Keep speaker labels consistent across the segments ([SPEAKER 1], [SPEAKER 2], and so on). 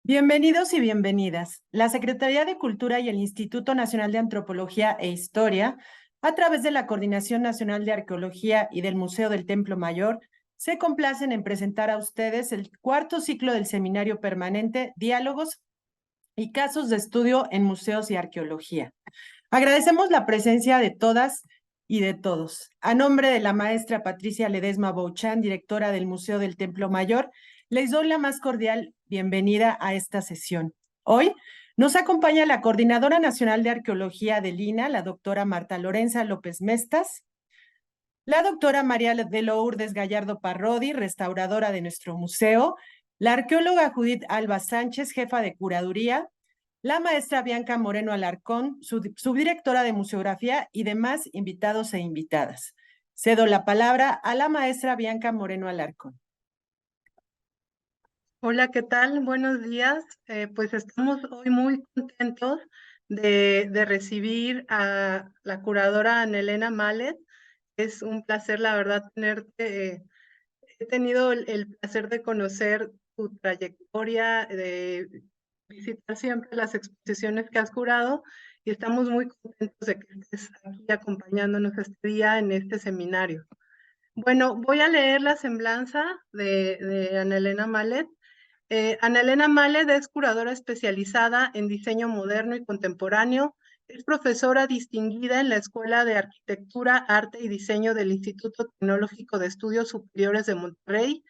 [SPEAKER 1] Bienvenidos y bienvenidas. La Secretaría de Cultura y el Instituto Nacional de Antropología e Historia, a través de la Coordinación Nacional de Arqueología y del Museo del Templo Mayor, se complacen en presentar a ustedes el cuarto ciclo del Seminario Permanente Diálogos y Casos de Estudio en Museos y Arqueología. Agradecemos la presencia de todas y de todos. A nombre de la maestra Patricia Ledesma Bouchan, directora del Museo del Templo Mayor, les doy la más cordial bienvenida a esta sesión. Hoy nos acompaña la Coordinadora Nacional de Arqueología del INAH, la doctora Marta Lorenza López Mestas, la doctora María de Lourdes Gallardo Parrodi, restauradora de nuestro museo, la arqueóloga Judith Alba Sánchez, jefa de curaduría, la maestra Bianca Moreno Alarcón, subdirectora de museografía y demás invitados e invitadas. Cedo la palabra a la maestra Bianca Moreno Alarcón.
[SPEAKER 2] Hola, ¿qué tal? Buenos días. Pues estamos hoy muy contentos de recibir a la curadora Ana Elena Mallet. Es un placer, la verdad, tenerte. He tenido el placer de conocer tu trayectoria, de visitar siempre las exposiciones que has curado y estamos muy contentos de que estés aquí acompañándonos este día en este seminario. Bueno, voy a leer la semblanza de Ana Elena Mallet. Ana Elena Mallet es curadora especializada en diseño moderno y contemporáneo, es profesora distinguida en la Escuela de Arquitectura, Arte y Diseño del Instituto Tecnológico de Estudios Superiores de Monterrey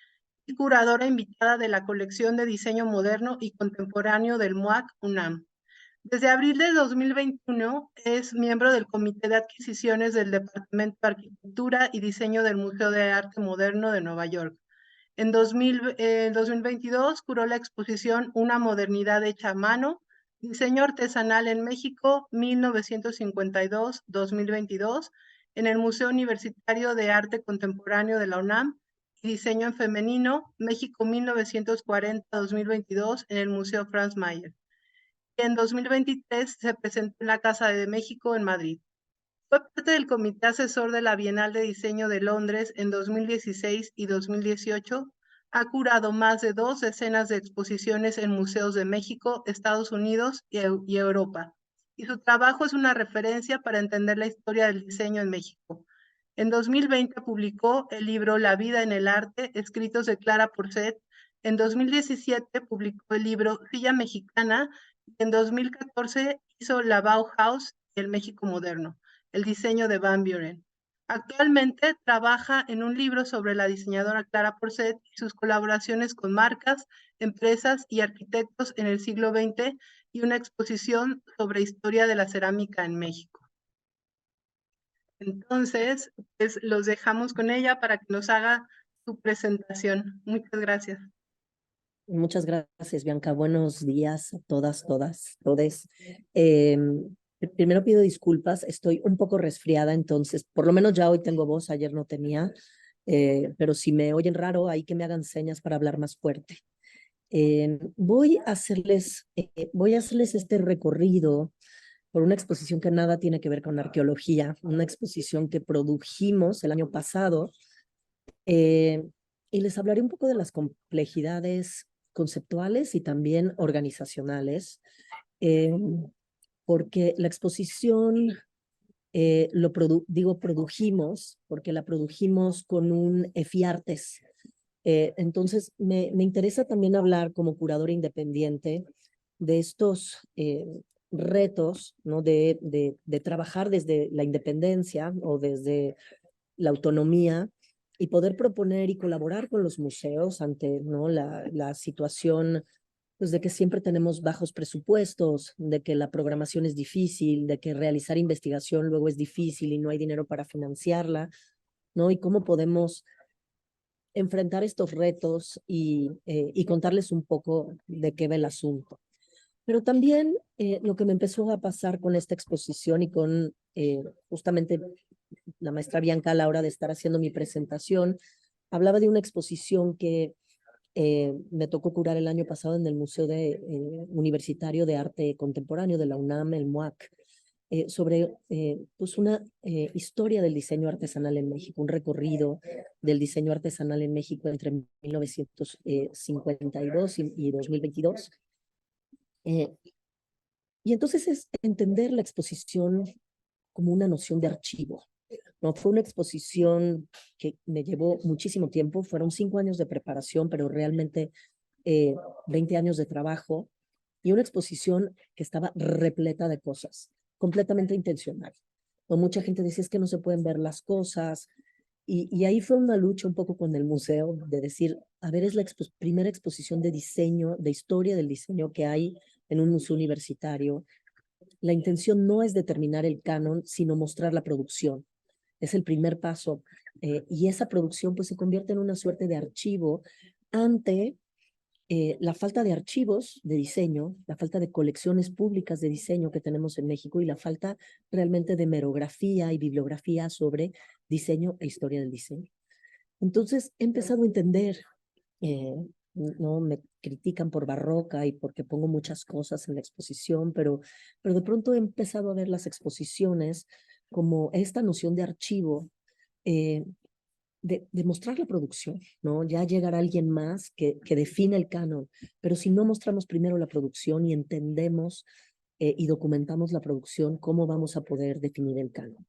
[SPEAKER 2] y curadora invitada de la colección de diseño moderno y contemporáneo del MUAC UNAM. Desde abril de 2021 es miembro del Comité de Adquisiciones del Departamento de Arquitectura y Diseño del Museo de Arte Moderno de Nueva York. En 2022 curó la exposición Una modernidad hecha a mano, diseño artesanal en México 1952-2022 en el Museo Universitario de Arte Contemporáneo de la UNAM y diseño en femenino México 1940-2022 en el Museo Franz Mayer. En 2023 se presentó en la Casa de México en Madrid. Fue parte del comité asesor de la Bienal de Diseño de Londres en 2016 y 2018. Ha curado más de 2 decenas de exposiciones en museos de México, Estados Unidos y Europa. Y su trabajo es una referencia para entender la historia del diseño en México. En 2020 publicó el libro La vida en el arte, escritos de Clara Porcet. En 2017 publicó el libro Silla Mexicana. Y en 2014 hizo La Bauhaus y el México moderno, el diseño de Van Buren. Actualmente trabaja en un libro sobre la diseñadora Clara Porcet y sus colaboraciones con marcas, empresas y arquitectos en el siglo XX y una exposición sobre historia de la cerámica en México. Entonces, pues los dejamos con ella para que nos haga su presentación. Muchas gracias.
[SPEAKER 3] Muchas gracias, Bianca. Buenos días a todas, todes. Primero pido disculpas, estoy un poco resfriada, entonces por lo menos ya hoy tengo voz, ayer no tenía, pero si me oyen raro, hay que me hagan señas para hablar más fuerte. Voy a hacerles este recorrido por una exposición que nada tiene que ver con arqueología, una exposición que produjimos el año pasado, y les hablaré un poco de las complejidades conceptuales y también organizacionales, porque la exposición produjimos, porque la produjimos con un EFIARTES. Entonces, me interesa también hablar como curadora independiente de estos retos, ¿no? de trabajar desde la independencia o desde la autonomía y poder proponer y colaborar con los museos ante, ¿no? la situación, pues, de que siempre tenemos bajos presupuestos, de que la programación es difícil, de que realizar investigación luego es difícil y no hay dinero para financiarla, ¿no? Y cómo podemos enfrentar estos retos y contarles un poco de qué va el asunto. Pero también lo que me empezó a pasar con esta exposición y con justamente la maestra Bianca a la hora de estar haciendo mi presentación, hablaba de una exposición que me tocó curar el año pasado en el Museo Universitario de Arte Contemporáneo de la UNAM, el MUAC, sobre pues una historia del diseño artesanal en México, un recorrido del diseño artesanal en México entre 1952 y 2022. Eh, y entonces es entender la exposición como una noción de archivo. No, fue una exposición que me llevó muchísimo tiempo, fueron 5 años de preparación, pero realmente 20 años de trabajo, y una exposición que estaba repleta de cosas, completamente intencional. No, mucha gente decía es que no se pueden ver las cosas, y ahí fue una lucha un poco con el museo de decir, a ver, es la primera exposición de diseño, de historia del diseño que hay en un museo universitario. La intención no es determinar el canon, sino mostrar la producción. Es el primer paso. Y esa producción pues se convierte en una suerte de archivo ante la falta de archivos de diseño, la falta de colecciones públicas de diseño que tenemos en México y la falta realmente de merografía y bibliografía sobre diseño e historia del diseño. Entonces he empezado a entender, no me critican por barroca y porque pongo muchas cosas en la exposición, pero de pronto he empezado a ver las exposiciones como esta noción de archivo, eh, de mostrar la producción, ¿no? Ya llegará alguien más que define el canon, pero si no mostramos primero la producción y entendemos y documentamos la producción, ¿cómo vamos a poder definir el canon?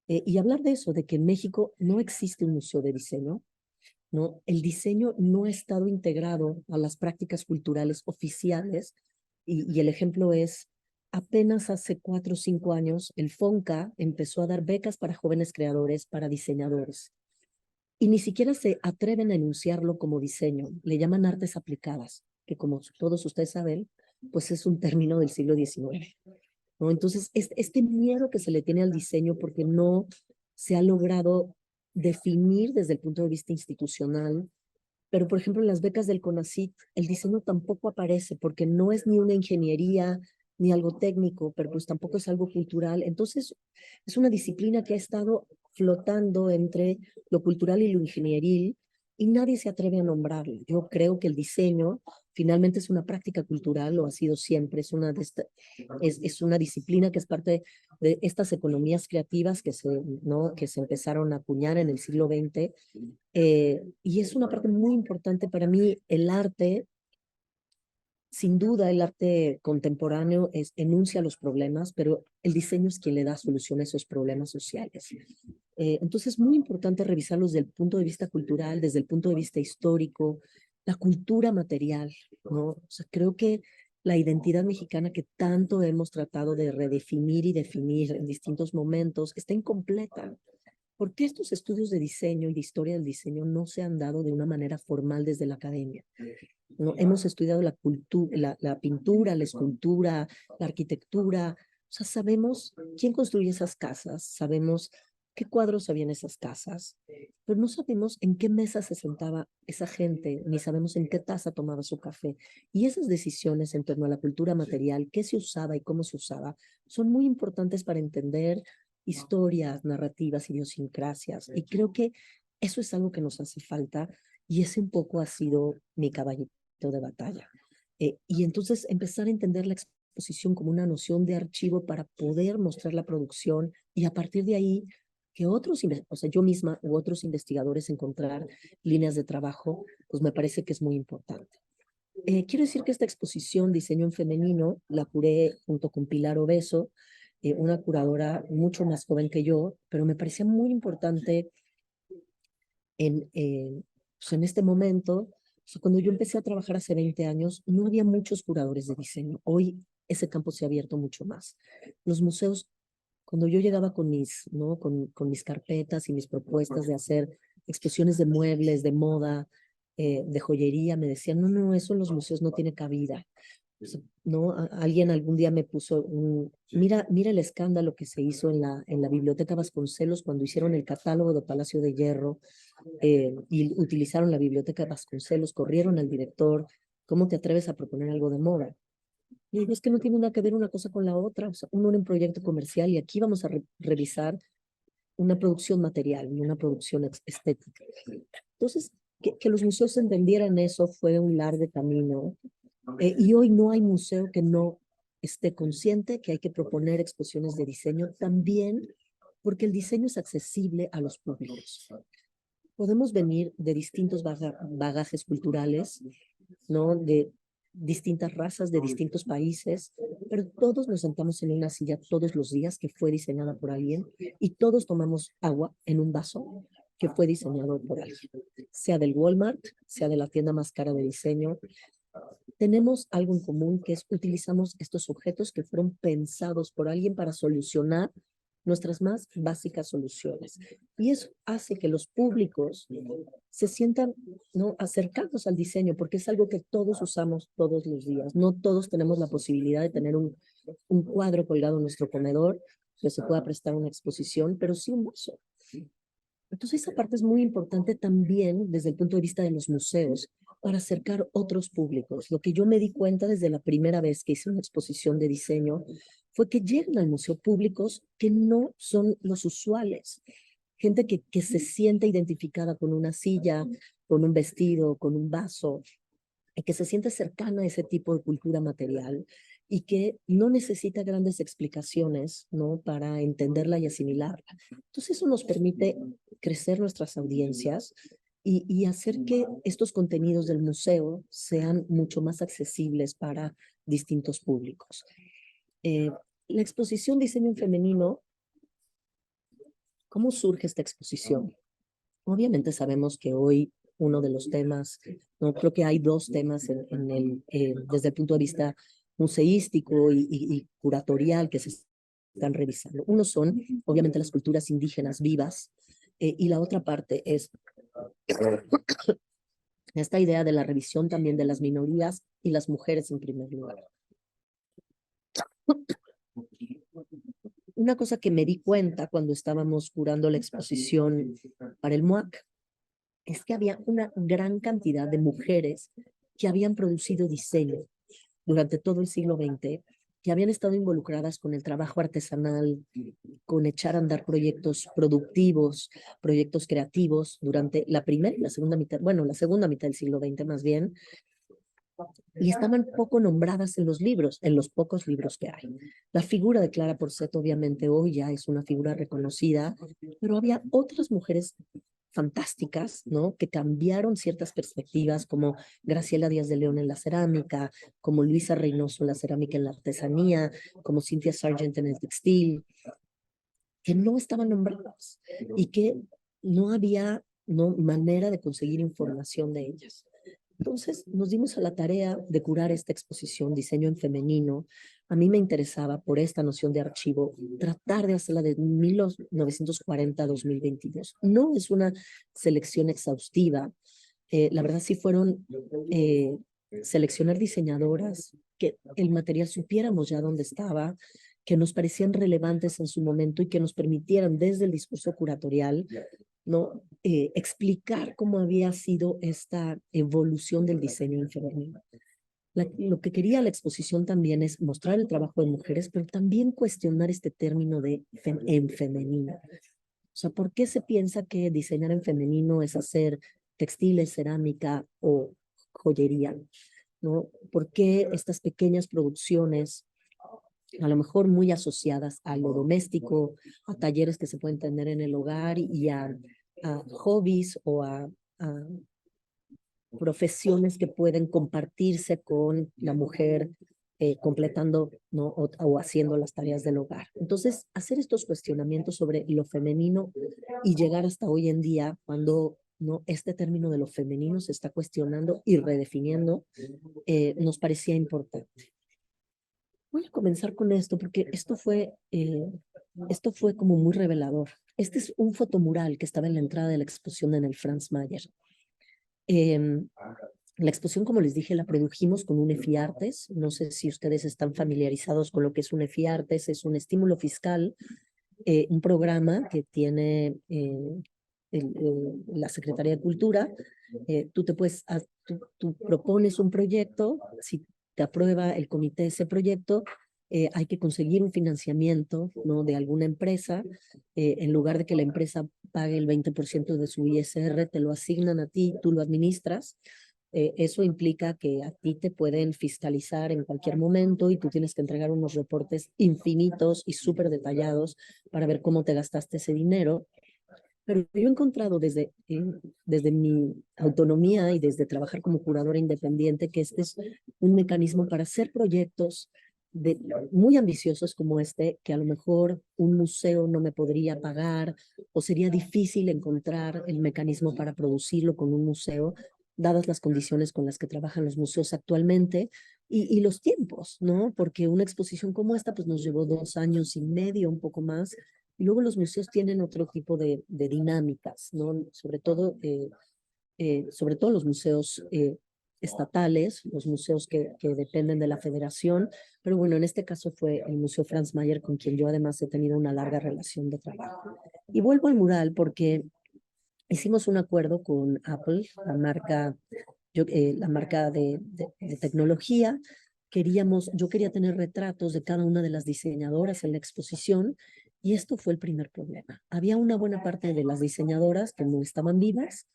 [SPEAKER 3] Y hablar de eso, de que en México no existe un museo de diseño, ¿no? El diseño no ha estado integrado a las prácticas culturales oficiales y el ejemplo es, apenas hace 4 o 5 años, el FONCA empezó a dar becas para jóvenes creadores, para diseñadores, y ni siquiera se atreven a enunciarlo como diseño, le llaman artes aplicadas, que como todos ustedes saben, pues es un término del siglo XIX, ¿no? Entonces, este miedo que se le tiene al diseño porque no se ha logrado definir desde el punto de vista institucional, pero por ejemplo en las becas del CONACYT el diseño tampoco aparece porque no es ni una ingeniería ni algo técnico, pero pues tampoco es algo cultural. Entonces es una disciplina que ha estado flotando entre lo cultural y lo ingenieril y nadie se atreve a nombrarlo. Yo creo que el diseño finalmente es una práctica cultural, lo ha sido siempre, es una disciplina que es parte de estas economías creativas ¿no? que se empezaron a acuñar en el siglo XX, y es una parte muy importante para mí. El arte, sin duda, el arte contemporáneo enuncia los problemas, pero el diseño es quien le da solución a esos problemas sociales. Entonces es muy importante revisarlos desde el punto de vista cultural, desde el punto de vista histórico, la cultura material, ¿no? O sea, creo que la identidad mexicana que tanto hemos tratado de redefinir y definir en distintos momentos está incompleta. ¿Por qué estos estudios de diseño y de historia del diseño no se han dado de una manera formal desde la academia? ¿No? Hemos estudiado la cultura, la pintura, la escultura, la arquitectura. O sea, sabemos quién construye esas casas, sabemos qué cuadros había en esas casas, pero no sabemos en qué mesa se sentaba esa gente, ni sabemos en qué taza tomaba su café. Y esas decisiones en torno a la cultura material, qué se usaba y cómo se usaba, son muy importantes para entender historias, narrativas, idiosincrasias. Y creo que eso es algo que nos hace falta y ese un poco ha sido mi caballito de batalla. Y entonces empezar a entender la exposición como una noción de archivo para poder mostrar la producción y a partir de ahí que otros, o sea, yo misma u otros investigadores encontrar líneas de trabajo, pues me parece que es muy importante. Quiero decir que esta exposición Diseño en Femenino la curé junto con Pilar Obeso, una curadora mucho más joven que yo, pero me parecía muy importante pues en este momento. O sea, cuando yo empecé a trabajar hace 20 años, no había muchos curadores de diseño. Hoy ese campo se ha abierto mucho más. Los museos, cuando yo llegaba con ¿no? con mis carpetas y mis propuestas de hacer exposiciones de muebles, de moda, de joyería, me decían, no, no, eso en los museos no tiene cabida. ¿No? Alguien algún día me puso, mira el escándalo que se hizo en la Biblioteca Vasconcelos cuando hicieron el catálogo de Palacio de Hierro, y utilizaron la Biblioteca Vasconcelos, corrieron al director, ¿cómo te atreves a proponer algo de moda? Y digo, es que no tiene nada que ver una cosa con la otra, o sea, uno era un proyecto comercial y aquí vamos a revisar una producción material y una producción estética. Entonces, que los museos entendieran eso fue un largo camino, y hoy no hay museo que no esté consciente que hay que proponer exposiciones de diseño también porque el diseño es accesible a los públicos. Podemos venir de distintos bagajes culturales, ¿no? distintas razas de distintos países, pero todos nos sentamos en una silla todos los días que fue diseñada por alguien y todos tomamos agua en un vaso que fue diseñado por alguien, sea del Walmart, sea de la tienda más cara de diseño. Tenemos algo en común, que es utilizamos estos objetos que fueron pensados por alguien para solucionar nuestras más básicas soluciones. Y eso hace que los públicos se sientan, ¿no?, acercados al diseño, porque es algo que todos usamos todos los días. No todos tenemos la posibilidad de tener un cuadro colgado en nuestro comedor que se pueda prestar una exposición, pero sí un vaso. Entonces, esa parte es muy importante también desde el punto de vista de los museos, para acercar otros públicos. Lo que yo me di cuenta desde la primera vez que hice una exposición de diseño fue que llegan al museo públicos que no son los usuales. Gente que se siente identificada con una silla, con un vestido, con un vaso, y que se siente cercana a ese tipo de cultura material y que no necesita grandes explicaciones, ¿no?, para entenderla y asimilarla. Entonces, eso nos permite crecer nuestras audiencias y hacer que estos contenidos del museo sean mucho más accesibles para distintos públicos. La exposición Diseño en Femenino, ¿cómo surge esta exposición? Obviamente sabemos que hoy uno de los temas, no creo que hay dos temas desde el punto de vista museístico y curatorial que se están revisando. Uno son, obviamente, las culturas indígenas vivas, y la otra parte es esta idea de la revisión también de las minorías y las mujeres en primer lugar. Una cosa que me di cuenta cuando estábamos curando la exposición para el MUAC es que había una gran cantidad de mujeres que habían producido diseño durante todo el siglo XX, que habían estado involucradas con el trabajo artesanal, con echar a andar proyectos productivos, proyectos creativos durante la primera y la segunda mitad, bueno, la segunda mitad del siglo XX más bien, y estaban poco nombradas en los libros, en los pocos libros que hay. La figura de Clara Porcet obviamente hoy ya es una figura reconocida, pero había otras mujeres fantásticas, ¿no?, que cambiaron ciertas perspectivas, como Graciela Díaz de León en la cerámica, como Luisa Reynoso en la cerámica, en la artesanía, como Cynthia Sargent en el textil, que no estaban nombradas y que no había, ¿no?, manera de conseguir información de ellas. Entonces nos dimos a la tarea de curar esta exposición Diseño en Femenino. A mí me interesaba, por esta noción de archivo, tratar de hacerla de 1940 a 2022. No es una selección exhaustiva. La verdad sí fueron seleccionar diseñadoras que el material supiéramos ya dónde estaba, que nos parecían relevantes en su momento y que nos permitieran desde el discurso curatorial, ¿no?, explicar cómo había sido esta evolución del diseño en femenino. Lo que quería la exposición también es mostrar el trabajo de mujeres, pero también cuestionar este término de en femenino. O sea, ¿por qué se piensa que diseñar en femenino es hacer textiles, cerámica o joyería, ¿no? ¿Por qué estas pequeñas producciones, a lo mejor muy asociadas a lo doméstico, a talleres que se pueden tener en el hogar y a hobbies o a profesiones que pueden compartirse con la mujer, completando, ¿no?, o haciendo las tareas del hogar? Entonces, hacer estos cuestionamientos sobre lo femenino y llegar hasta hoy en día, cuando, ¿no?, este término de lo femenino se está cuestionando y redefiniendo, nos parecía importante. Voy a comenzar con esto porque esto fue como muy revelador. Este es un fotomural que estaba en la entrada de la exposición en el Franz Mayer. La exposición, como les dije, la produjimos con un EFIARTES. No sé si ustedes están familiarizados con lo que es un EFIARTES. Es un estímulo fiscal, un programa que tiene la Secretaría de Cultura. Tú propones un proyecto, si te aprueba el comité ese proyecto, hay que conseguir un financiamiento, ¿no?, de alguna empresa. En lugar de que la empresa pague el 20% de su ISR, te lo asignan a ti, tú lo administras. Eso implica que a ti te pueden fiscalizar en cualquier momento y tú tienes que entregar unos reportes infinitos y súper detallados para ver cómo te gastaste ese dinero. Pero yo he encontrado desde mi autonomía y desde trabajar como curadora independiente que este es un mecanismo para hacer proyectos muy ambiciosos como este, que a lo mejor un museo no me podría pagar o sería difícil encontrar el mecanismo para producirlo con un museo, dadas las condiciones con las que trabajan los museos actualmente y los tiempos, ¿no? Porque una exposición como esta pues nos llevó 2 años y medio, un poco más, y luego los museos tienen otro tipo de dinámicas, ¿no? Sobre todo los museos estatales, los museos que dependen de la federación, pero bueno, en este caso fue el Museo Franz Mayer, con quien yo además he tenido una larga relación de trabajo. Y vuelvo al mural porque hicimos un acuerdo con Apple, la marca de tecnología. Yo quería tener retratos de cada una de las diseñadoras en la exposición y esto fue el primer problema. Había una buena parte de las diseñadoras que no estaban vivas,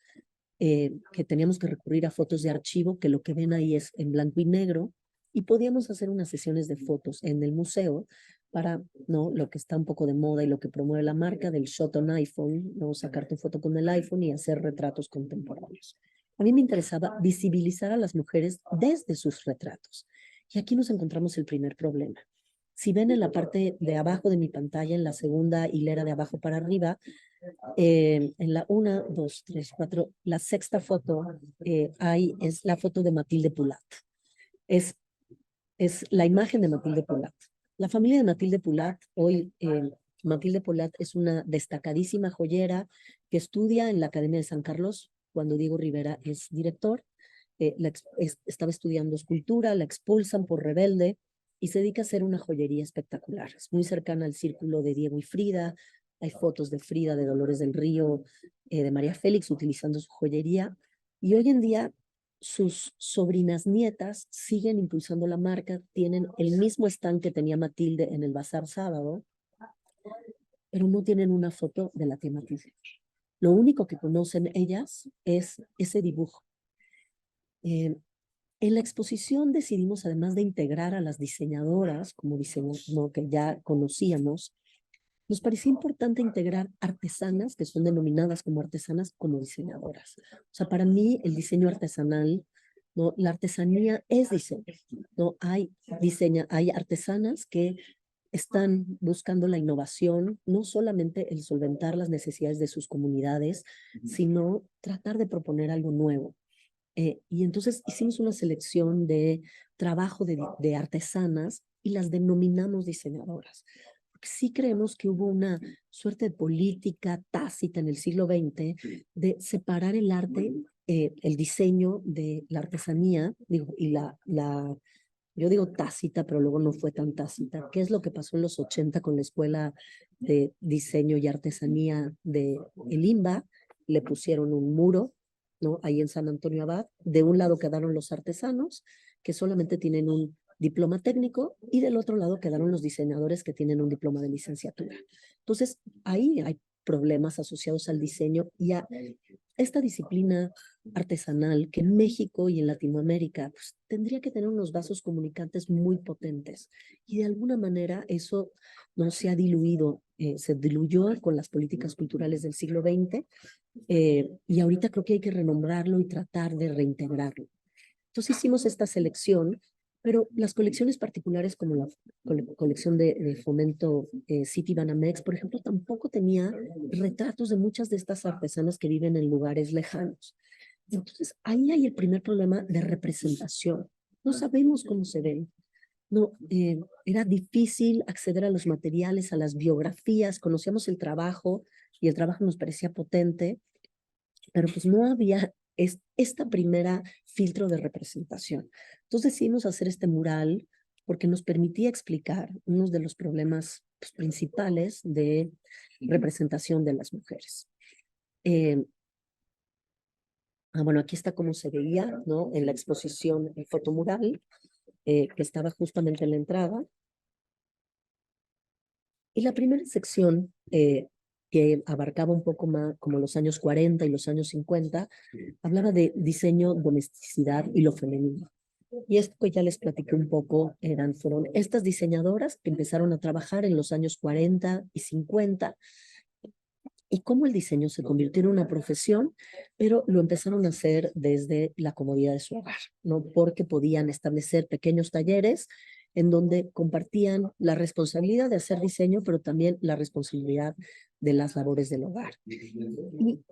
[SPEAKER 3] que teníamos que recurrir a fotos de archivo, que lo que ven ahí es en blanco y negro, y podíamos hacer unas sesiones de fotos en el museo para, ¿no? Lo que está un poco de moda y lo que promueve la marca del shot on iPhone, ¿no? Sacar tu foto con el iPhone y hacer retratos contemporáneos. A mí me interesaba visibilizar a las mujeres desde sus retratos. Y aquí nos encontramos el primer problema. Si ven en la parte de abajo de mi pantalla, en la segunda hilera de abajo para arriba, en la 1, 2, 3, 4, la sexta foto es la foto de Matilde Pulat. Es, es la imagen de Matilde Pulat. La familia de Matilde Pulat, Matilde Pulat es una destacadísima joyera que estudia en la Academia de San Carlos cuando Diego Rivera es director. Estaba estudiando escultura, la expulsan por rebelde y se dedica a hacer una joyería espectacular. Es muy cercana al círculo de Diego y Frida. Hay fotos de Frida, de Dolores del Río, de María Félix utilizando su joyería. Y hoy en día sus sobrinas nietas siguen impulsando la marca, tienen el mismo stand que tenía Matilde en el Bazar Sábado, pero no tienen una foto de la tía Matilde. Lo único que conocen ellas es ese dibujo. En la exposición decidimos, además de integrar a las diseñadoras, no, que ya conocíamos, nos parecía importante integrar artesanas, que son denominadas como artesanas, como diseñadoras. O sea, para mí el diseño artesanal, ¿no? La artesanía es diseño, ¿no? Hay artesanas que están buscando la innovación, no solamente el solventar las necesidades de sus comunidades, sino tratar de proponer algo nuevo. Y entonces hicimos una selección de trabajo de artesanas y las denominamos diseñadoras. Porque sí creemos que hubo una suerte de política tácita en el siglo XX de separar el arte, el diseño de la artesanía, yo digo tácita, pero luego no fue tan tácita. ¿Qué es lo que pasó en los 80 con la Escuela de Diseño y Artesanía de el IMBA? Le pusieron un muro, ¿no? Ahí en San Antonio Abad. De un lado quedaron los artesanos, que solamente tienen un diploma técnico, y del otro lado quedaron los diseñadores que tienen un diploma de licenciatura. Entonces, ahí hay problemas asociados al diseño y a esta disciplina artesanal que en México y en Latinoamérica pues, tendría que tener unos vasos comunicantes muy potentes. Y de alguna manera eso no se ha diluido, se diluyó con las políticas culturales del siglo XX, y ahorita creo que hay que renombrarlo y tratar de reintegrarlo. Entonces hicimos esta selección, pero las colecciones particulares como la colección de fomento City Banamex, por ejemplo, tampoco tenía retratos de muchas de estas artesanas que viven en lugares lejanos. Entonces ahí hay el primer problema de representación. No sabemos cómo se ven. No, era difícil acceder a los materiales, a las biografías, conocíamos el trabajo y el trabajo nos parecía potente, pero pues no había esta primera filtro de representación. Entonces decidimos hacer este mural porque nos permitía explicar uno de los problemas pues, principales de representación de las mujeres. Bueno, aquí está cómo se veía, ¿no? En la exposición el fotomural, que estaba justamente en la entrada. Y la primera sección, que abarcaba un poco más como los años 40 y los años 50, hablaba de diseño, domesticidad y lo femenino. Y esto que ya les platiqué un poco, fueron estas diseñadoras que empezaron a trabajar en los años 40 y 50 y cómo el diseño se convirtió en una profesión, pero lo empezaron a hacer desde la comodidad de su hogar, ¿no? Porque podían establecer pequeños talleres en donde compartían la responsabilidad de hacer diseño, pero también la responsabilidad de las labores del hogar.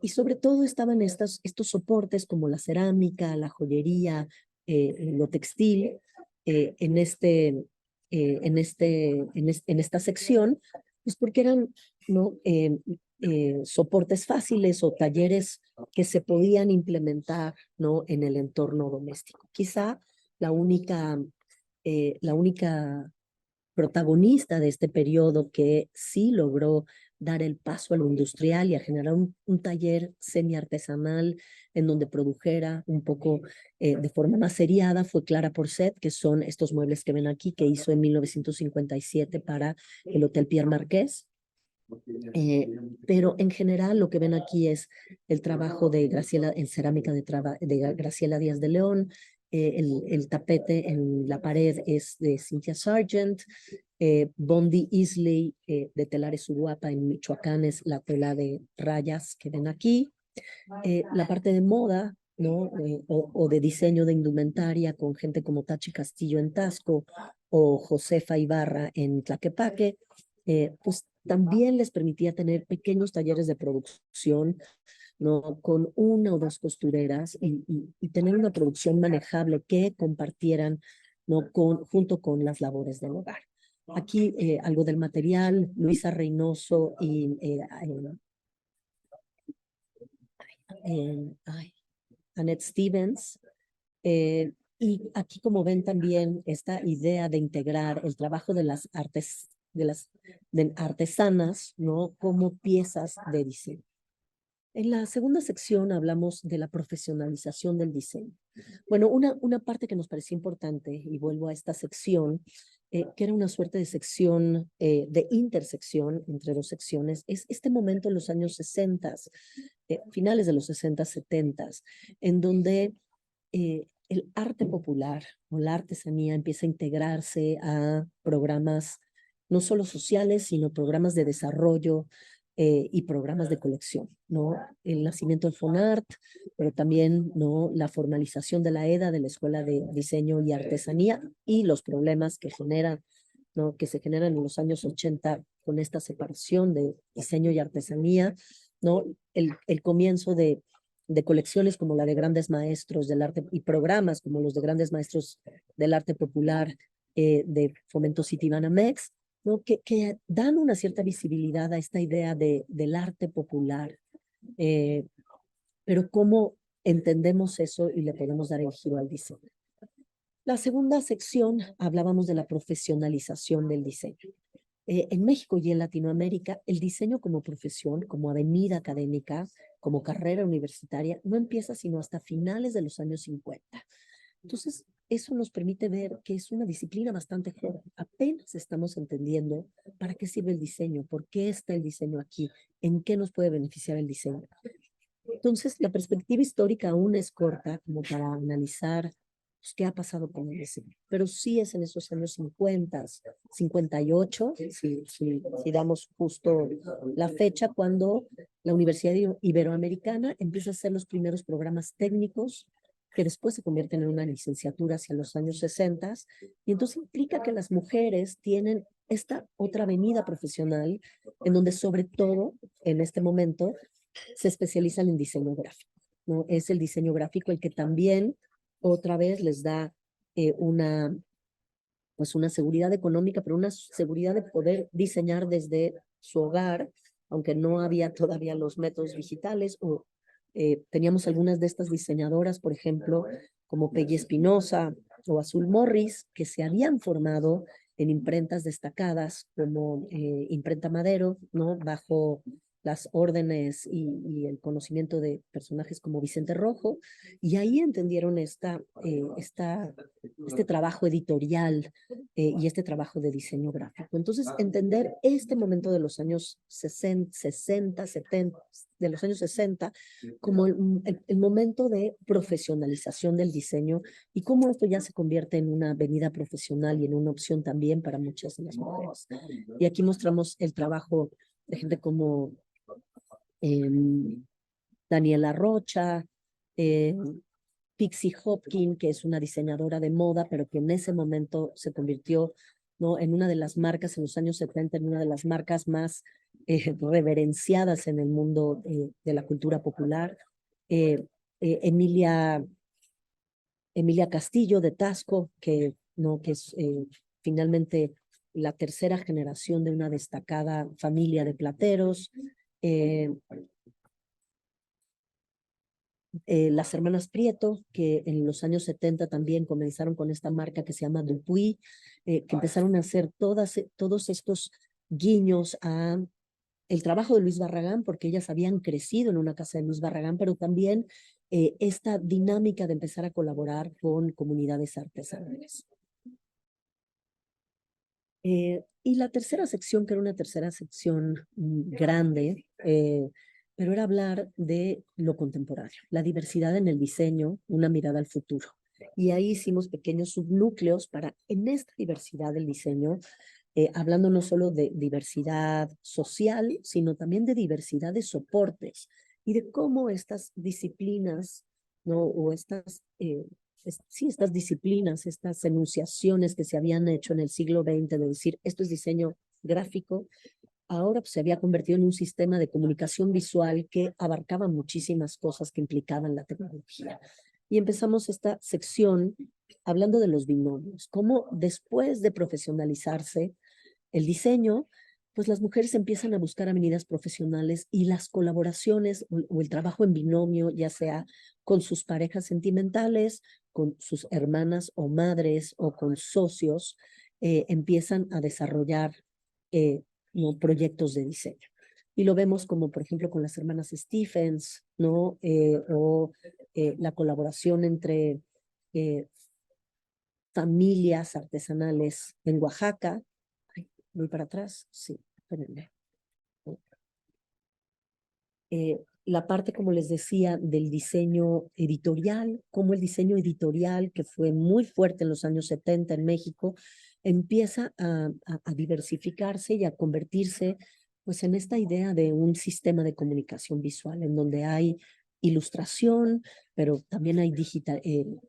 [SPEAKER 3] Y sobre todo estaban estos soportes como la cerámica, la joyería, lo textil, en esta sección, pues porque eran, ¿no? Soportes fáciles o talleres que se podían implementar, ¿no? En el entorno doméstico. Quizá la única protagonista de este periodo que sí logró dar el paso a lo industrial y a generar un taller semi-artesanal en donde produjera un poco de forma más seriada fue Clara Porcet, que son estos muebles que ven aquí, que hizo en 1957 para el Hotel Pierre Marqués. Pero en general lo que ven aquí es el trabajo de Graciela en cerámica de Graciela Díaz de León. El tapete en la pared es de Cynthia Sargent. Bondi Isley de Telares Uruapa en Michoacán es la tela de rayas que ven aquí. La parte de moda, ¿no? O de diseño de indumentaria con gente como Tachi Castillo en Tasco o Josefa Ibarra en Tlaquepaque, pues también les permitía tener pequeños talleres de producción, ¿no? Con una o dos costureras y tener una producción manejable que compartieran, ¿no? Junto con las labores del hogar. Aquí algo del material, Luisa Reynoso y Annette Stevens. Y aquí, como ven, también esta idea de integrar el trabajo de las artesanas, ¿no? Como piezas de diseño. En la segunda sección hablamos de la profesionalización del diseño. Bueno, una parte que nos pareció importante, y vuelvo a esta sección, que era una suerte de sección, de intersección entre dos secciones, es este momento en los años 60, finales de los 60, 70, en donde el arte popular o la artesanía empieza a integrarse a programas no solo sociales, sino programas de desarrollo y programas de colección, ¿no? El nacimiento del FONART, pero también, ¿no? La formalización de la EDA, de la Escuela de Diseño y Artesanía, y los problemas que generan, ¿no? Que se generan en los años 80 con esta separación de diseño y artesanía, ¿no? El comienzo de colecciones como la de grandes maestros del arte y programas como los de grandes maestros del arte popular de Fomento Citibanamex, ¿no? Que dan una cierta visibilidad a esta idea del arte popular, pero cómo entendemos eso y le podemos dar el giro al diseño. La segunda sección hablábamos de la profesionalización del diseño. En México y en Latinoamérica, el diseño como profesión, como avenida académica, como carrera universitaria, no empieza sino hasta finales de los años 50. Entonces, eso nos permite ver que es una disciplina bastante joven. Apenas estamos entendiendo para qué sirve el diseño, por qué está el diseño aquí, en qué nos puede beneficiar el diseño. Entonces, la perspectiva histórica aún es corta como para analizar pues, qué ha pasado con el diseño. Pero sí es en esos años 50, 58, si damos justo la fecha, cuando la Universidad Iberoamericana empieza a hacer los primeros programas técnicos que después se convierten en una licenciatura hacia los años 60, y entonces implica que las mujeres tienen esta otra avenida profesional en donde sobre todo en este momento se especializan en diseño gráfico, ¿no? Es el diseño gráfico el que también otra vez les da pues una seguridad económica, pero una seguridad de poder diseñar desde su hogar, aunque no había todavía los métodos digitales, o teníamos algunas de estas diseñadoras, por ejemplo, como Peggy Espinosa o Azul Morris, que se habían formado en imprentas destacadas como Imprenta Madero, ¿no? Bajo las órdenes y el conocimiento de personajes como Vicente Rojo, y ahí entendieron este trabajo editorial y este trabajo de diseño gráfico. Entonces, entender este momento de los años 60, 70, de los años 60, como el momento de profesionalización del diseño y cómo esto ya se convierte en una avenida profesional y en una opción también para muchas de las mujeres. Y aquí mostramos el trabajo de gente como Daniela Rocha, Pixie Hopkins, que es una diseñadora de moda, pero que en ese momento se convirtió, ¿no?, en una de las marcas en los años 70, en una de las marcas más reverenciadas en el mundo de la cultura popular. Emilia Castillo de Tasco, que es finalmente la tercera generación de una destacada familia de plateros. Las hermanas Prieto, que en los años 70 también comenzaron con esta marca que se llama Dupuy, que empezaron a hacer todos estos guiños a el trabajo de Luis Barragán, porque ellas habían crecido en una casa de Luis Barragán, pero también esta dinámica de empezar a colaborar con comunidades artesanales. Y la tercera sección, que era una tercera sección grande, pero era hablar de lo contemporáneo, la diversidad en el diseño, una mirada al futuro. Y ahí hicimos pequeños subnúcleos para, en esta diversidad del diseño, hablando no solo de diversidad social, sino también de diversidad de soportes y de cómo estas disciplinas, ¿no?, o estas disciplinas, estas enunciaciones que se habían hecho en el siglo XX de decir esto es diseño gráfico, ahora pues, se había convertido en un sistema de comunicación visual que abarcaba muchísimas cosas que implicaban la tecnología. Y empezamos esta sección hablando de los binomios, cómo después de profesionalizarse el diseño, pues las mujeres empiezan a buscar avenidas profesionales y las colaboraciones o el trabajo en binomio, ya sea con sus parejas sentimentales, con sus hermanas o madres o con socios, empiezan a desarrollar ¿no?, proyectos de diseño. Y lo vemos como, por ejemplo, con las hermanas Stephens, ¿no? O la colaboración entre familias artesanales en Oaxaca. Voy para atrás, sí, espérenme. La parte, como les decía, del diseño editorial, como el diseño editorial, que fue muy fuerte en los años 70 en México, empieza a diversificarse y a convertirse pues, en esta idea de un sistema de comunicación visual, en donde hay ilustración, pero también hay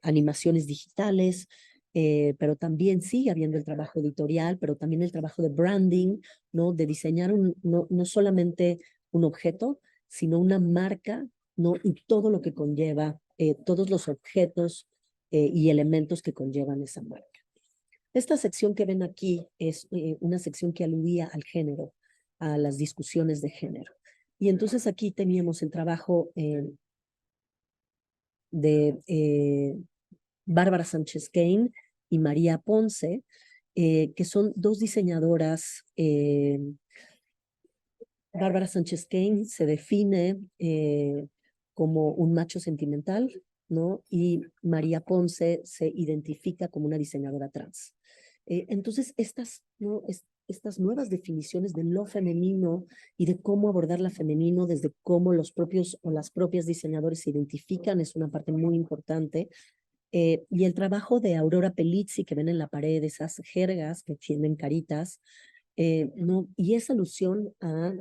[SPEAKER 3] animaciones digitales, pero también sigue habiendo el trabajo editorial, pero también el trabajo de branding, ¿no?, de diseñar no solamente un objeto, sino una marca, ¿no?, y todo lo que conlleva, todos los objetos y elementos que conllevan esa marca. Esta sección que ven aquí es una sección que aludía al género, a las discusiones de género. Y entonces aquí teníamos el trabajo de Bárbara Sánchez Kane y María Ponce, que son dos diseñadoras. Bárbara Sánchez Kane se define como un macho sentimental, ¿no? Y María Ponce se identifica como una diseñadora trans. Entonces, ¿no?, estas nuevas definiciones de lo femenino y de cómo abordar la femenino desde cómo los propios o las propias diseñadores se identifican es una parte muy importante. Y el trabajo de Aurora Pelizzi, que ven en la pared, esas jergas que tienen caritas, ¿no? Y esa alusión a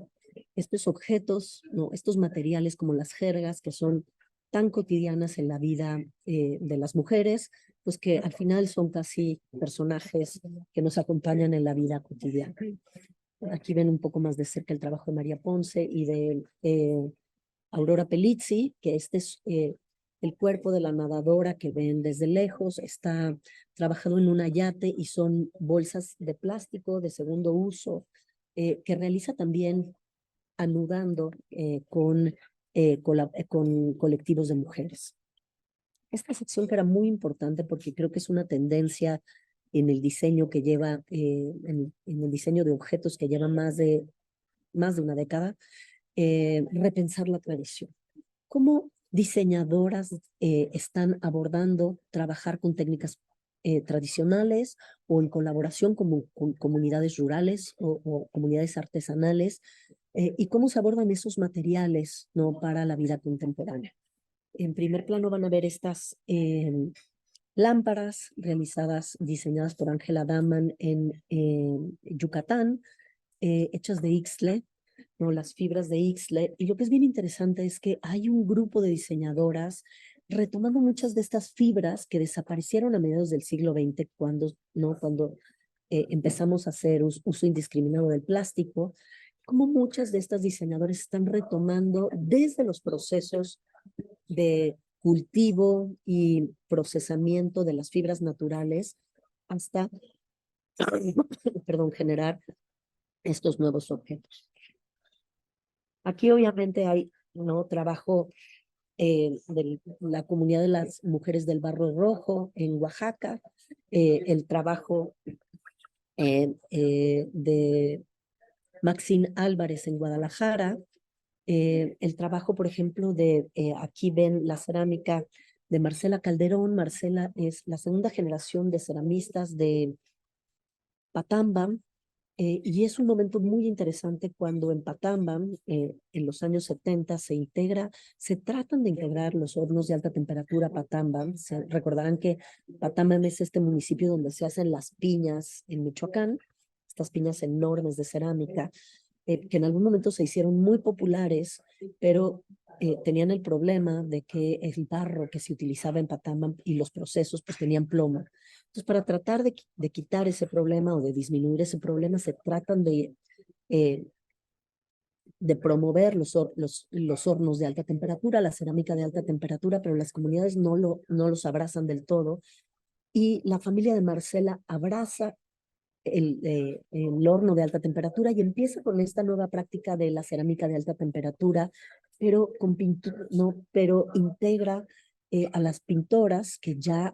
[SPEAKER 3] estos objetos, ¿no?, estos materiales como las jergas, que son tan cotidianas en la vida de las mujeres, pues que al final son casi personajes que nos acompañan en la vida cotidiana. Aquí ven un poco más de cerca el trabajo de María Ponce y de Aurora Pelizzi, que este es el cuerpo de la nadadora que ven desde lejos. Está trabajado en un yate y son bolsas de plástico de segundo uso, que realiza también anudando con colectivos de mujeres. Esta sección que era muy importante porque creo que es una tendencia en el diseño que lleva, en el diseño de objetos que lleva más de una década, repensar la tradición. ¿Cómo diseñadoras están abordando trabajar con técnicas tradicionales o en colaboración con comunidades rurales o comunidades artesanales? ¿Y cómo se abordan esos materiales, ¿no?, para la vida contemporánea? En primer plano van a ver estas lámparas diseñadas por Ángela Daman en Yucatán, hechas de Ixtle, ¿no? Las fibras de Ixtle. Y lo que es bien interesante es que hay un grupo de diseñadoras retomando muchas de estas fibras que desaparecieron a mediados del siglo XX, cuando empezamos a hacer uso indiscriminado del plástico, como muchas de estas diseñadoras están retomando desde los procesos de cultivo y procesamiento de las fibras naturales hasta, perdón, generar estos nuevos objetos. Aquí obviamente hay, ¿no?, trabajo de la comunidad de las mujeres del Barro Rojo en Oaxaca, el trabajo de Maxine Álvarez en Guadalajara, el trabajo, por ejemplo, aquí ven la cerámica de Marcela Calderón. Marcela es la segunda generación de ceramistas de Patambam, y es un momento muy interesante cuando en Patambam, en los años 70, se tratan de integrar los hornos de alta temperatura Patambam. Recordarán que Patambam es este municipio donde se hacen las piñas en Michoacán, estas piñas enormes de cerámica, que en algún momento se hicieron muy populares, pero tenían el problema de que el barro que se utilizaba en Patambam y los procesos pues tenían plomo. Entonces, para tratar de quitar ese problema o de disminuir ese problema, se tratan de promover los hornos de alta temperatura, la cerámica de alta temperatura, pero las comunidades no los abrazan del todo. Y la familia de Marcela abraza el horno de alta temperatura y empieza con esta nueva práctica de la cerámica de alta temperatura, pero con pintura, no, pero integra a las pintoras que ya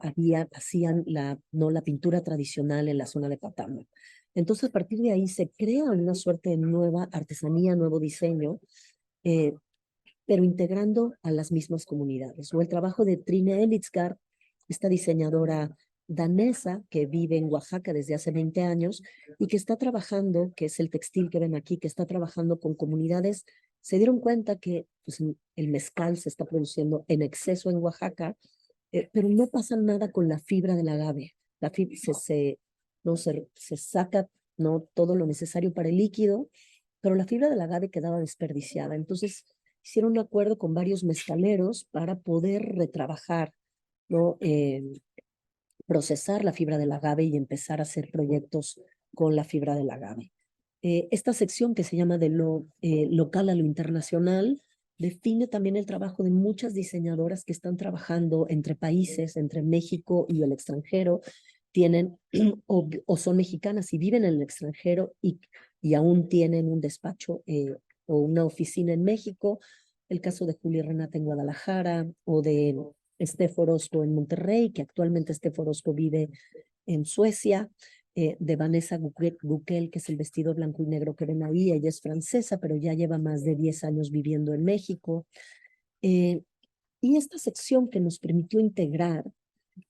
[SPEAKER 3] hacían la pintura tradicional en la zona de Patama. Entonces, a partir de ahí se crea una suerte de nueva artesanía, nuevo diseño, pero integrando a las mismas comunidades. O el trabajo de Trine Elitzgard, esta diseñadora danesa que vive en Oaxaca desde hace 20 años y que está trabajando, que es el textil que ven aquí, que está trabajando con comunidades. Se dieron cuenta que pues, el mezcal se está produciendo en exceso en Oaxaca, pero no pasa nada con la fibra del agave. La fibra se saca, ¿no?, todo lo necesario para el líquido, pero la fibra del agave quedaba desperdiciada. Entonces hicieron un acuerdo con varios mezcaleros para poder retrabajar, ¿no?, procesar la fibra del agave y empezar a hacer proyectos con la fibra del agave. Esta sección que se llama de lo local a lo internacional define también el trabajo de muchas diseñadoras que están trabajando entre países, entre México y el extranjero, tienen o son mexicanas y viven en el extranjero y aún tienen un despacho o una oficina en México. El caso de Julia Renata en Guadalajara o de Steph Orozco en Monterrey, que actualmente Steph Orozco vive en Suecia, de Vanessa Guquel, que es el vestido blanco y negro que ven ahí. Ella es francesa, pero ya lleva más de 10 años viviendo en México. Y esta sección que nos permitió integrar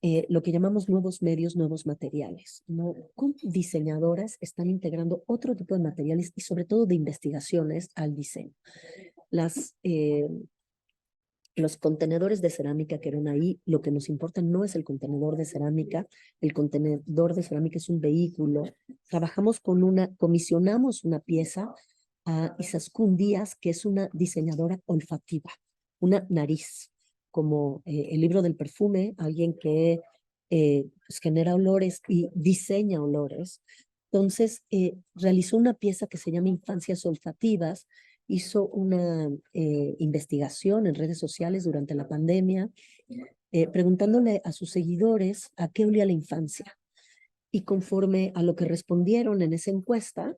[SPEAKER 3] lo que llamamos nuevos medios, nuevos materiales, ¿no? Con diseñadoras están integrando otro tipo de materiales y sobre todo de investigaciones al diseño. Los contenedores de cerámica que ven ahí, lo que nos importa no es el contenedor de cerámica. El contenedor de cerámica es un vehículo. Comisionamos una pieza a Izaskun Díaz, que es una diseñadora olfativa, una nariz, como el libro del perfume, alguien que pues genera olores y diseña olores. Entonces, realizó una pieza que se llama Infancias Olfativas. Hizo una investigación en redes sociales durante la pandemia, preguntándole a sus seguidores a qué olía la infancia. Y conforme a lo que respondieron en esa encuesta,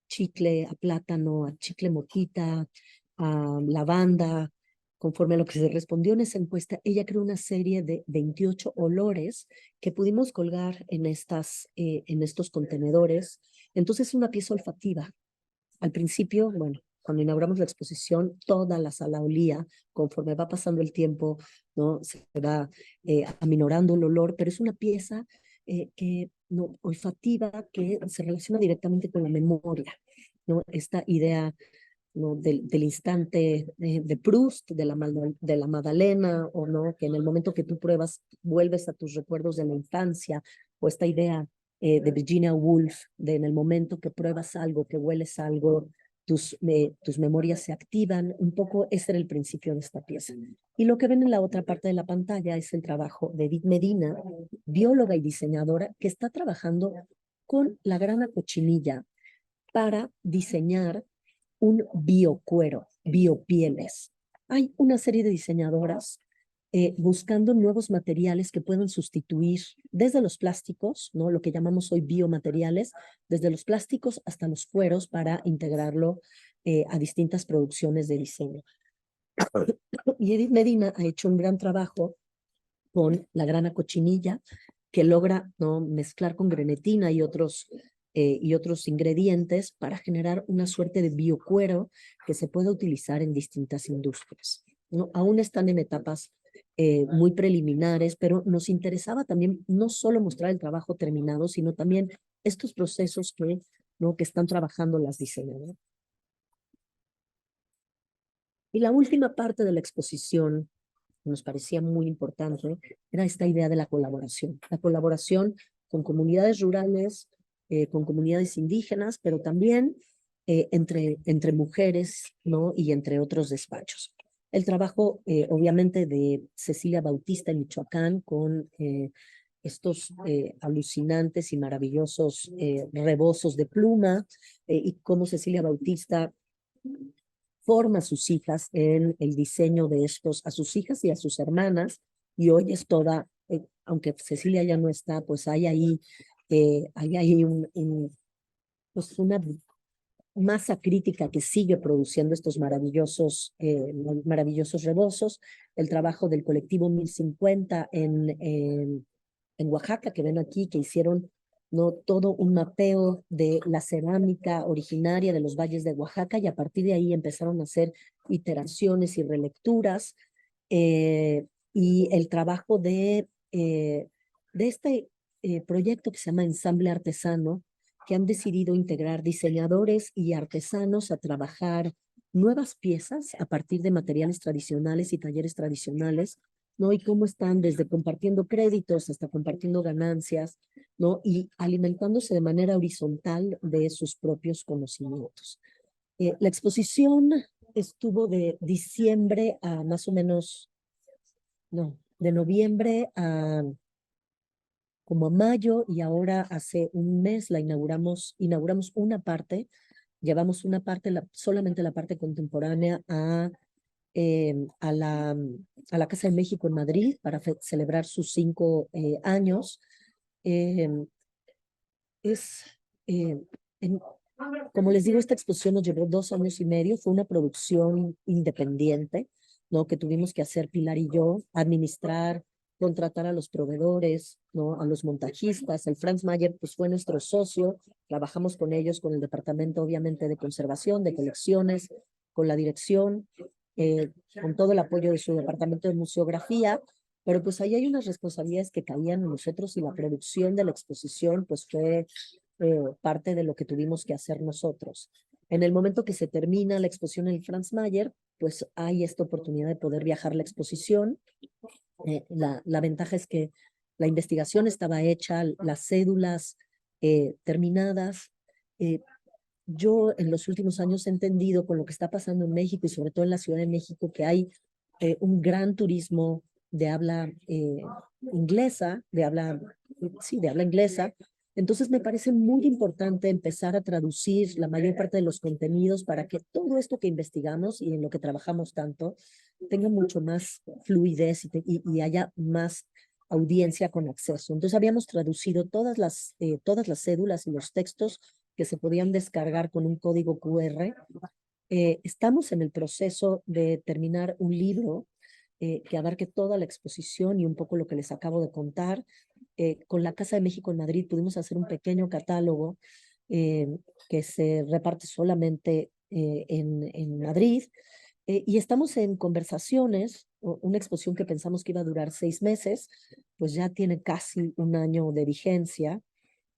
[SPEAKER 3] chicle a plátano, a chicle mojita, a lavanda, conforme a lo que se respondió en esa encuesta, ella creó una serie de 28 olores que pudimos colgar en estos contenedores. Entonces, una pieza olfativa. Al principio, bueno, cuando inauguramos la exposición, toda la sala olía. Conforme va pasando el tiempo, ¿no?, se va aminorando el olor, pero es una pieza olfativa que se relaciona directamente con la memoria, ¿no? Esta idea, ¿no?, del instante de Proust, de la Magdalena, o no, que en el momento que tú pruebas, vuelves a tus recuerdos de la infancia, o esta idea de Virginia Woolf, de en el momento que pruebas algo, que hueles algo, tus memorias se activan. Un poco ese era el principio de esta pieza. Y lo que ven en la otra parte de la pantalla es el trabajo de Edith Medina, bióloga y diseñadora, que está trabajando con la grana cochinilla para diseñar un biocuero, biopieles. Hay una serie de diseñadoras buscando nuevos materiales que puedan sustituir desde los plásticos, ¿no? Lo que llamamos hoy biomateriales, desde los plásticos hasta los cueros para integrarlo a distintas producciones de diseño. Y Edith Medina ha hecho un gran trabajo con la grana cochinilla, que logra, ¿no?, mezclar con grenetina y otros ingredientes para generar una suerte de biocuero que se puede utilizar en distintas industrias, ¿no? Aún están en etapas muy preliminares, pero nos interesaba también no solo mostrar el trabajo terminado, sino también estos procesos que, ¿no?, que están trabajando las diseñadoras. Y la última parte de la exposición nos parecía muy importante era esta idea de la colaboración con comunidades rurales, con comunidades indígenas, pero también entre mujeres, ¿no?, y entre otros despachos. El trabajo, obviamente, de Cecilia Bautista en Michoacán con estos alucinantes y maravillosos rebozos de pluma, y cómo Cecilia Bautista forma a sus hijas en el diseño de estos, a sus hijas y a sus hermanas, y hoy es toda, aunque Cecilia ya no está, pues hay ahí pues una masa crítica que sigue produciendo estos maravillosos rebozos. El trabajo del colectivo 1050 en Oaxaca, que ven aquí, que hicieron, ¿no?, todo un mapeo de la cerámica originaria de los valles de Oaxaca, y a partir de ahí empezaron a hacer iteraciones y relecturas, y el trabajo de este proyecto que se llama Ensamble Artesano, que han decidido integrar diseñadores y artesanos a trabajar nuevas piezas a partir de materiales tradicionales y talleres tradicionales, ¿no? Y cómo están desde compartiendo créditos hasta compartiendo ganancias, ¿no? Y alimentándose de manera horizontal de sus propios conocimientos. La exposición estuvo de diciembre a más o menos, no, de noviembre a como a mayo, y ahora hace un mes la inauguramos una parte, llevamos una parte, solamente la parte contemporánea a la Casa de México en Madrid para celebrar sus 5 años. Eh, es, eh, en, como les digo, esta exposición nos llevó 2 años y medio, fue una producción independiente, ¿no?, que tuvimos que hacer Pilar y yo, administrar, contratar a los proveedores, ¿no?, a los montajistas. El Franz Mayer pues fue nuestro socio, trabajamos con ellos, con el departamento obviamente de conservación, de colecciones, con la dirección, con todo el apoyo de su departamento de museografía, pero pues ahí hay unas responsabilidades que caían en nosotros, y la producción de la exposición pues fue parte de lo que tuvimos que hacer nosotros. En el momento que se termina la exposición en el Franz Mayer, pues hay esta oportunidad de poder viajar la exposición. La ventaja es que la investigación estaba hecha, las cédulas terminadas. Yo en los últimos años he entendido, con lo que está pasando en México y sobre todo en la Ciudad de México, que hay un gran turismo de habla inglesa, de habla inglesa. Entonces me parece muy importante empezar a traducir la mayor parte de los contenidos para que todo esto que investigamos y en lo que trabajamos tanto tenga mucho más fluidez y haya más audiencia con acceso. Entonces habíamos traducido todas las cédulas y los textos que se podían descargar con un código QR. Estamos en el proceso de terminar un libro que abarque toda la exposición y un poco lo que les acabo de contar. Con la Casa de México en Madrid pudimos hacer un pequeño catálogo que se reparte solamente en Madrid. Y estamos en conversaciones, una exposición que pensamos que iba a durar 6 meses, pues ya tiene casi 1 año de vigencia.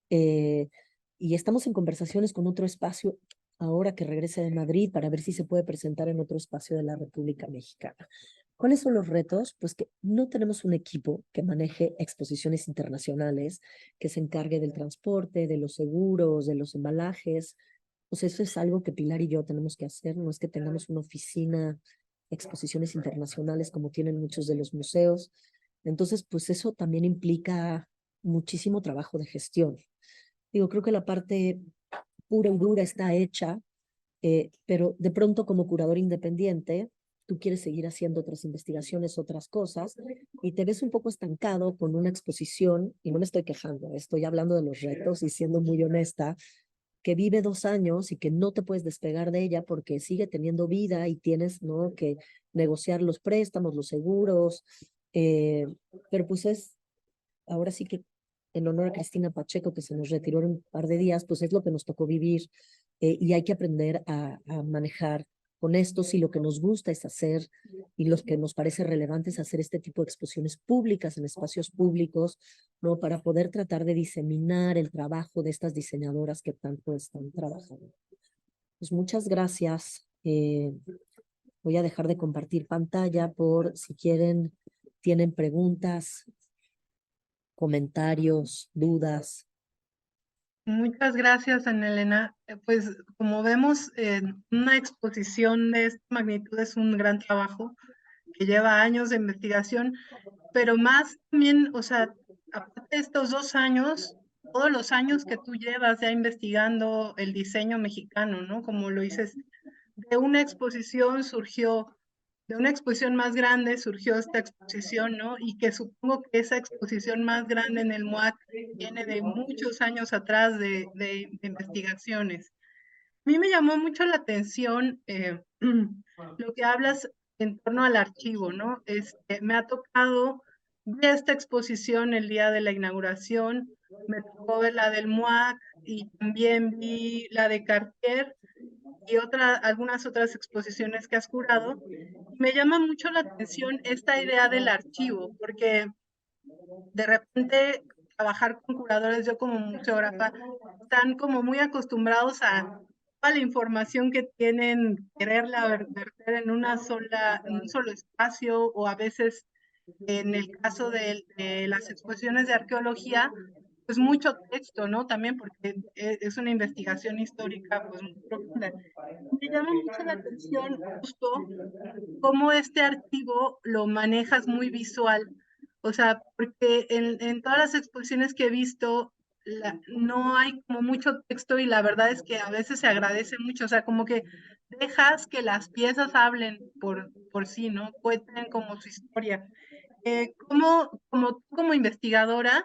[SPEAKER 3] Y estamos en conversaciones con otro espacio ahora que regrese de Madrid para ver si se puede presentar en otro espacio de la República Mexicana. ¿Cuáles son los retos? Pues que no tenemos un equipo que maneje exposiciones internacionales, que se encargue del transporte, de los seguros, de los embalajes. Pues eso es algo que Pilar y yo tenemos que hacer, no es que tengamos una oficina de exposiciones internacionales como tienen muchos de los museos. Entonces, pues eso también implica muchísimo trabajo de gestión. Digo, creo que la parte pura y dura está hecha, pero de pronto como curador independiente, tú quieres seguir haciendo otras investigaciones, otras cosas, y te ves un poco estancado con una exposición, y no me estoy quejando, estoy hablando de los retos y siendo muy honesta, que vive 2 años y que no te puedes despegar de ella porque sigue teniendo vida y tienes, ¿no?, que negociar los préstamos, los seguros, eh, pero pues ahora sí que en honor a Cristina Pacheco, que se nos retiró en un par de días, pues es lo que nos tocó vivir, y hay que aprender a manejar con esto si lo que nos gusta es hacer y lo que nos parece relevante es hacer este tipo de exposiciones públicas en espacios públicos, ¿no? Para poder tratar de diseminar el trabajo de estas diseñadoras que tanto están trabajando. Pues muchas gracias. Voy a dejar de compartir pantalla por si tienen preguntas, comentarios, dudas.
[SPEAKER 2] Muchas gracias, Ana Elena. Pues como vemos, una exposición de esta magnitud es un gran trabajo que lleva años de investigación, pero más también, o sea, aparte de estos 2 años, todos los años que tú llevas ya investigando el diseño mexicano, ¿no? Como lo dices, de una exposición surgió, de una exposición más grande surgió esta exposición, ¿no? Y que supongo que esa exposición más grande en el MUAC viene de muchos años atrás de investigaciones. A mí me llamó mucho la atención lo que hablas en torno al archivo, ¿no? Me ha tocado ver esta exposición el día de la inauguración, me tocó ver la del MUAC y también vi la de Cartier y algunas otras exposiciones que has curado. Me llama mucho la atención esta idea del archivo, porque de repente trabajar con curadores, yo como museógrafa, están como muy acostumbrados a toda la información que tienen, quererla verter en en un solo espacio, o a veces, en el caso de las exposiciones de arqueología, pues mucho texto, ¿no? También porque es una investigación histórica pues muy profunda. Me llama mucho la atención justo cómo este archivo lo manejas muy visual. O sea, porque en todas las exposiciones que he visto, no hay como mucho texto y la verdad es que a veces se agradece mucho. O sea, como que dejas que las piezas hablen por sí, ¿no? Cuenten como su historia. Como tú como investigadora,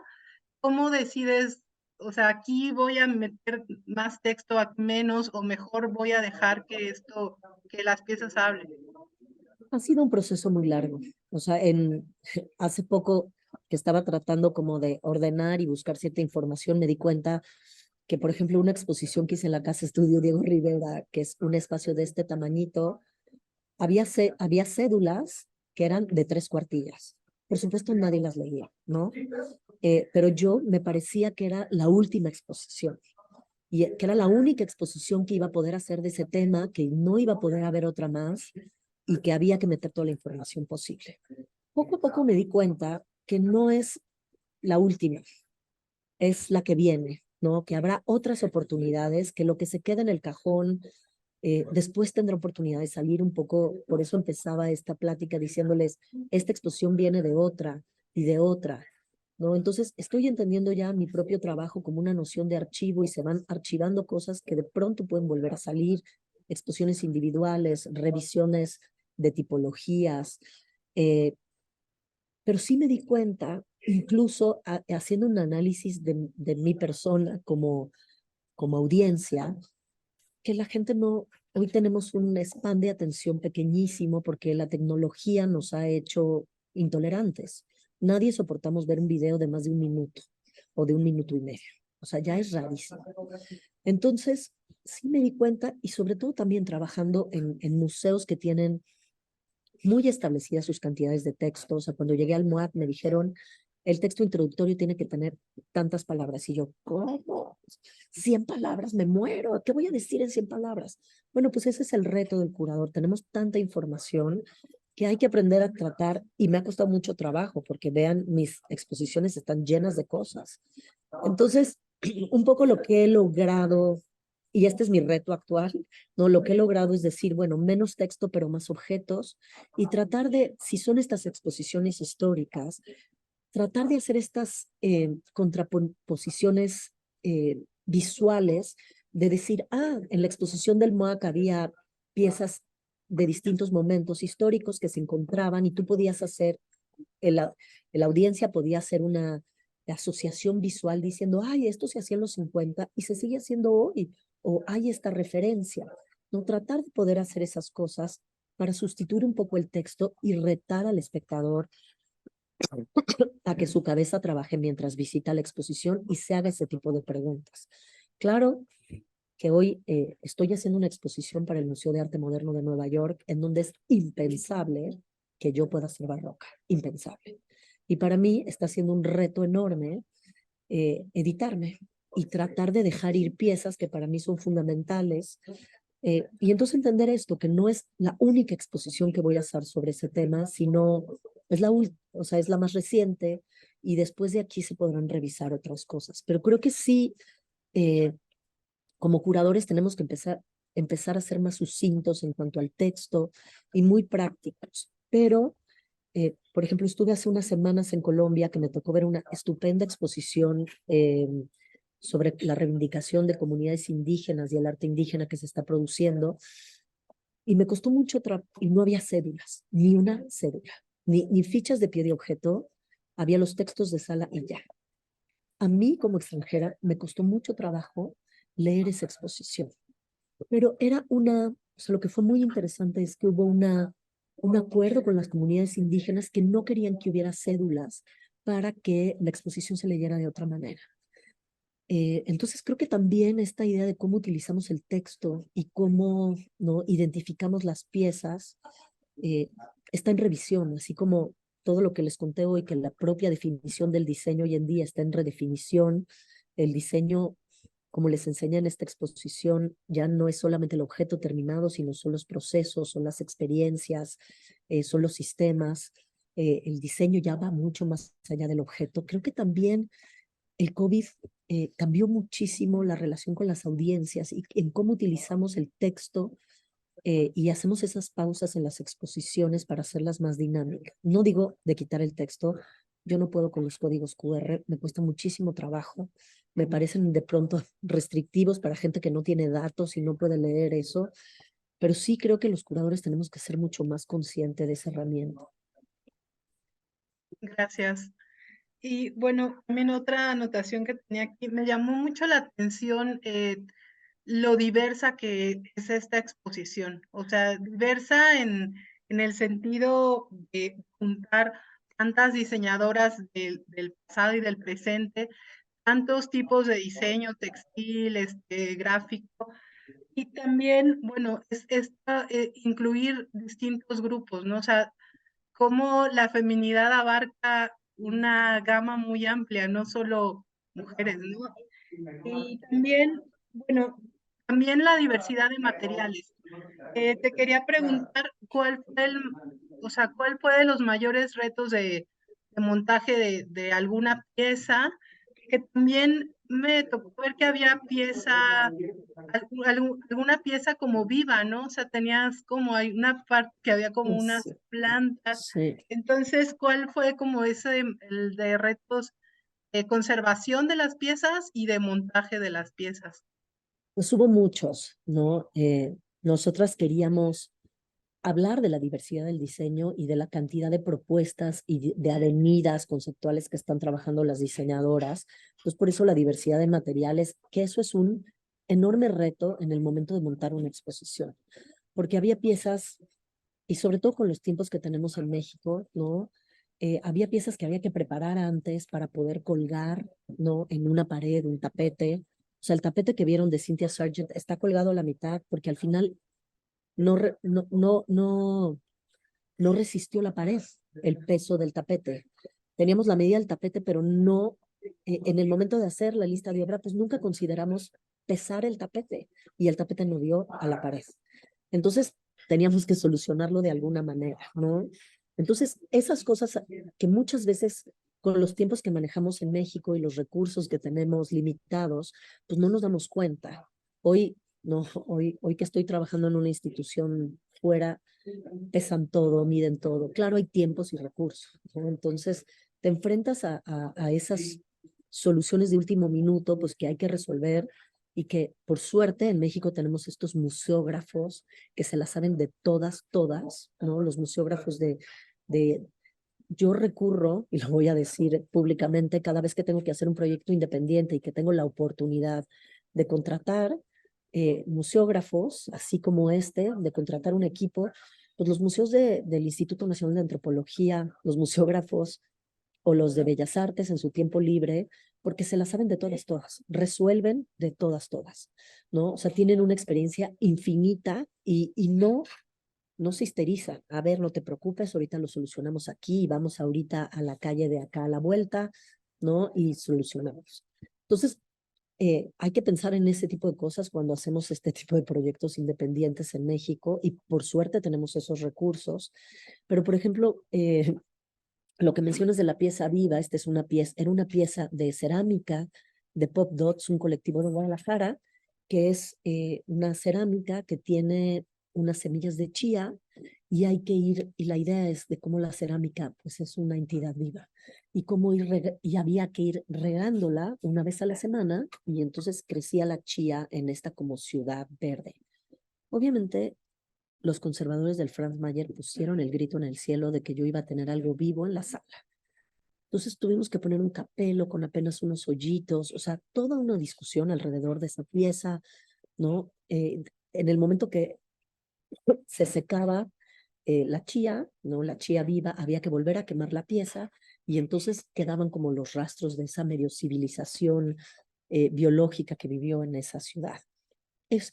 [SPEAKER 2] ¿cómo decides, o sea, aquí voy a meter más texto, aquí menos, o mejor voy a dejar que las piezas hablen?
[SPEAKER 3] Ha sido un proceso muy largo. O sea, hace poco que estaba tratando como de ordenar y buscar cierta información, me di cuenta que, por ejemplo, una exposición que hice en la Casa Estudio Diego Rivera, que es un espacio de este tamañito, había cédulas que eran de 3 cuartillas. Por supuesto, nadie las leía, ¿no? Pero yo me parecía que era la última exposición y que era la única exposición que iba a poder hacer de ese tema, que no iba a poder haber otra más y que había que meter toda la información posible. Poco a poco me di cuenta que no es la última, es la que viene, ¿no? Que habrá otras oportunidades, que lo que se queda en el cajón después tendrá oportunidad de salir un poco. Por eso empezaba esta plática diciéndoles, esta exposición viene de otra y de otra, ¿no? Entonces estoy entendiendo ya mi propio trabajo como una noción de archivo y se van archivando cosas que de pronto pueden volver a salir, exposiciones individuales, revisiones de tipologías, eh, pero sí me di cuenta, incluso haciendo un análisis de mi persona como audiencia, que la gente no, hoy tenemos un span de atención pequeñísimo porque la tecnología nos ha hecho intolerantes. Nadie soportamos ver un video de más de 1 minuto o de 1 minuto y medio. O sea, ya es rarísimo. Entonces, sí me di cuenta, y sobre todo también trabajando en museos que tienen muy establecidas sus cantidades de texto. O sea, cuando llegué al MUAC me dijeron, el texto introductorio tiene que tener tantas palabras. Y yo, ¿cómo? 100 palabras, me muero. ¿Qué voy a decir en 100 palabras? Bueno, pues ese es el reto del curador. Tenemos tanta información que hay que aprender a tratar, y me ha costado mucho trabajo porque vean, mis exposiciones están llenas de cosas. Entonces, un poco lo que he logrado y este es mi reto actual, ¿no? Lo que he logrado es decir, bueno, menos texto, pero más objetos, y tratar de, si son estas exposiciones históricas, tratar de hacer estas contraposiciones visuales, de decir, en la exposición del MOAC había piezas de distintos momentos históricos que se encontraban y tú podías hacer, la audiencia podía hacer una asociación visual diciendo, ay, esto se hacía en los 50 y se sigue haciendo hoy, o hay esta referencia. No tratar de poder hacer esas cosas para sustituir un poco el texto y retar al espectador a que su cabeza trabaje mientras visita la exposición y se haga ese tipo de preguntas. Claro que hoy estoy haciendo una exposición para el Museo de Arte Moderno de Nueva York, en donde es impensable que yo pueda ser barroca, impensable. Y para mí está siendo un reto enorme editarme y tratar de dejar ir piezas que para mí son fundamentales. Y entonces entender esto, que no es la única exposición que voy a hacer sobre ese tema, sino es o sea, es la más reciente y después de aquí se podrán revisar otras cosas. Pero creo que sí, como curadores tenemos que empezar a ser más sucintos en cuanto al texto y muy prácticos. Pero, por ejemplo, estuve hace unas semanas en Colombia que me tocó ver una estupenda exposición sobre la reivindicación de comunidades indígenas y el arte indígena que se está produciendo. Y me costó mucho y no había cédulas, ni una cédula, ni fichas de pie de objeto, había los textos de sala y ya. A mí, como extranjera, me costó mucho trabajo leer esa exposición. Pero era o sea, lo que fue muy interesante es que hubo un acuerdo con las comunidades indígenas que no querían que hubiera cédulas para que la exposición se leyera de otra manera. Entonces creo que también esta idea de cómo utilizamos el texto y cómo no identificamos las piezas está en revisión, así como todo lo que les conté hoy, que la propia definición del diseño hoy en día está en redefinición. El diseño, como les enseña en esta exposición, ya no es solamente el objeto terminado, sino son los procesos, son las experiencias, son los sistemas. El diseño ya va mucho más allá del objeto. Creo que también el COVID cambió muchísimo la relación con las audiencias y en cómo utilizamos el texto y hacemos esas pausas en las exposiciones para hacerlas más dinámicas. No digo de quitar el texto, yo no puedo con los códigos QR, me cuesta muchísimo trabajo, me parecen de pronto restrictivos para gente que no tiene datos y no puede leer eso, pero sí creo que los curadores tenemos que ser mucho más conscientes de esa herramienta.
[SPEAKER 2] Gracias. Y bueno, también otra anotación que tenía aquí, me llamó mucho la atención lo diversa que es esta exposición. O sea, diversa en el sentido de juntar tantas diseñadoras del pasado y del presente, tantos tipos de diseño textil, gráfico, y también, bueno, incluir distintos grupos, ¿no? O sea, cómo la feminidad abarca una gama muy amplia, no solo mujeres, ¿no? Y también, bueno, también la diversidad de materiales. Te quería preguntar o sea, cuál fue de los mayores retos de montaje de alguna pieza, que también me tocó ver que había alguna pieza como viva, ¿no? O sea, tenías como hay una parte que había como unas
[SPEAKER 3] Sí,
[SPEAKER 2] plantas.
[SPEAKER 3] sí.
[SPEAKER 2] Entonces, ¿cuál fue como el de retos de conservación de las piezas y de montaje de las piezas?
[SPEAKER 3] Pues hubo muchos, ¿no? Nosotras queríamos hablar de la diversidad del diseño y de la cantidad de propuestas y de avenidas conceptuales que están trabajando las diseñadoras. Pues por eso la diversidad de materiales, que eso es un enorme reto en el momento de montar una exposición, porque había piezas, y sobre todo con los tiempos que tenemos en México, ¿no? Había piezas que había que preparar antes para poder colgar, ¿no? En una pared, un tapete. O sea, el tapete que vieron de Cynthia Sargent está colgado a la mitad porque al final no resistió la pared, el peso del tapete. Teníamos la medida del tapete, pero no, en el momento de hacer la lista de obra, pues nunca consideramos pesar el tapete y el tapete no dio a la pared. Entonces, teníamos que solucionarlo de alguna manera, ¿no? Entonces, esas cosas que muchas veces con los tiempos que manejamos en México y los recursos que tenemos limitados, pues no nos damos cuenta. Hoy, no, hoy que estoy trabajando en una institución fuera, pesan todo, miden todo. Claro, hay tiempos y recursos, ¿no? Entonces, te enfrentas a esas soluciones de último minuto, pues que hay que resolver y que, por suerte, en México tenemos estos museógrafos que se la saben de todas, ¿no? Los museógrafos de yo recurro, y lo voy a decir públicamente, cada vez que tengo que hacer un proyecto independiente y que tengo la oportunidad de contratar museógrafos, así como este, de contratar un equipo, pues los museos del Instituto Nacional de Antropología, los museógrafos o los de Bellas Artes en su tiempo libre, porque se la saben de todas, resuelven de todas, ¿no? O sea, tienen una experiencia infinita y no se histeriza. A ver, no te preocupes, ahorita lo solucionamos aquí, vamos ahorita a la calle de acá a la vuelta, ¿no? Y solucionamos. Entonces, hay que pensar en ese tipo de cosas cuando hacemos este tipo de proyectos independientes en México y por suerte tenemos esos recursos. Pero, por ejemplo, lo que mencionas de la pieza viva, esta es una pieza, era una pieza de cerámica de Pop Dots, un colectivo de Guadalajara, que es una cerámica que tiene unas semillas de chía y hay que ir, y la idea es de cómo la cerámica pues es una entidad viva y cómo y había que ir regándola una vez a la semana y entonces crecía la chía en esta como ciudad verde. Obviamente los conservadores del Franz Mayer pusieron el grito en el cielo de que yo iba a tener algo vivo en la sala. Entonces tuvimos que poner un capelo con apenas unos hoyitos, o sea, toda una discusión alrededor de esa pieza, ¿no? En el momento que se secaba la chía, ¿no? La chía viva, había que volver a quemar la pieza y entonces quedaban como los rastros de esa medio civilización biológica que vivió en esa ciudad.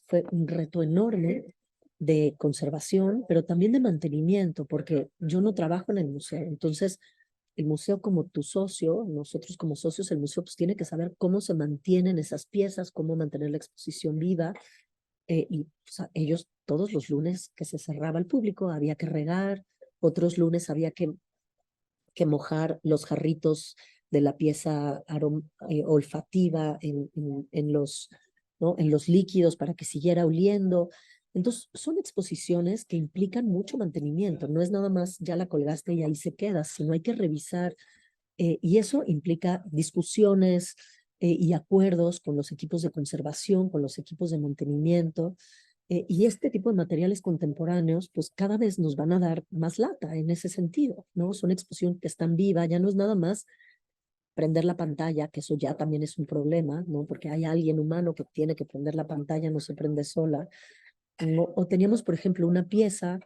[SPEAKER 3] Fue un reto enorme de conservación, pero también de mantenimiento, porque yo no trabajo en el museo. Entonces, el museo como tu socio, nosotros como socios, el museo pues tiene que saber cómo se mantienen esas piezas, cómo mantener la exposición viva. Y o sea, ellos todos los lunes que se cerraba al público había que regar, otros lunes había que mojar los jarritos de la pieza olfativa en los, ¿no? En los líquidos para que siguiera oliendo. Entonces, son exposiciones que implican mucho mantenimiento. No es nada más ya la colgaste y ahí se queda, sino hay que revisar. Y eso implica discusiones y acuerdos con los equipos de conservación, con los equipos de mantenimiento. Y este tipo de materiales contemporáneos, pues cada vez nos van a dar más lata en ese sentido, ¿no? Son exposiciones que están vivas, ya no es nada más prender la pantalla, que eso ya también es un problema, ¿no? Porque hay alguien humano que tiene que prender la pantalla, no se prende sola. O teníamos, por ejemplo, una pieza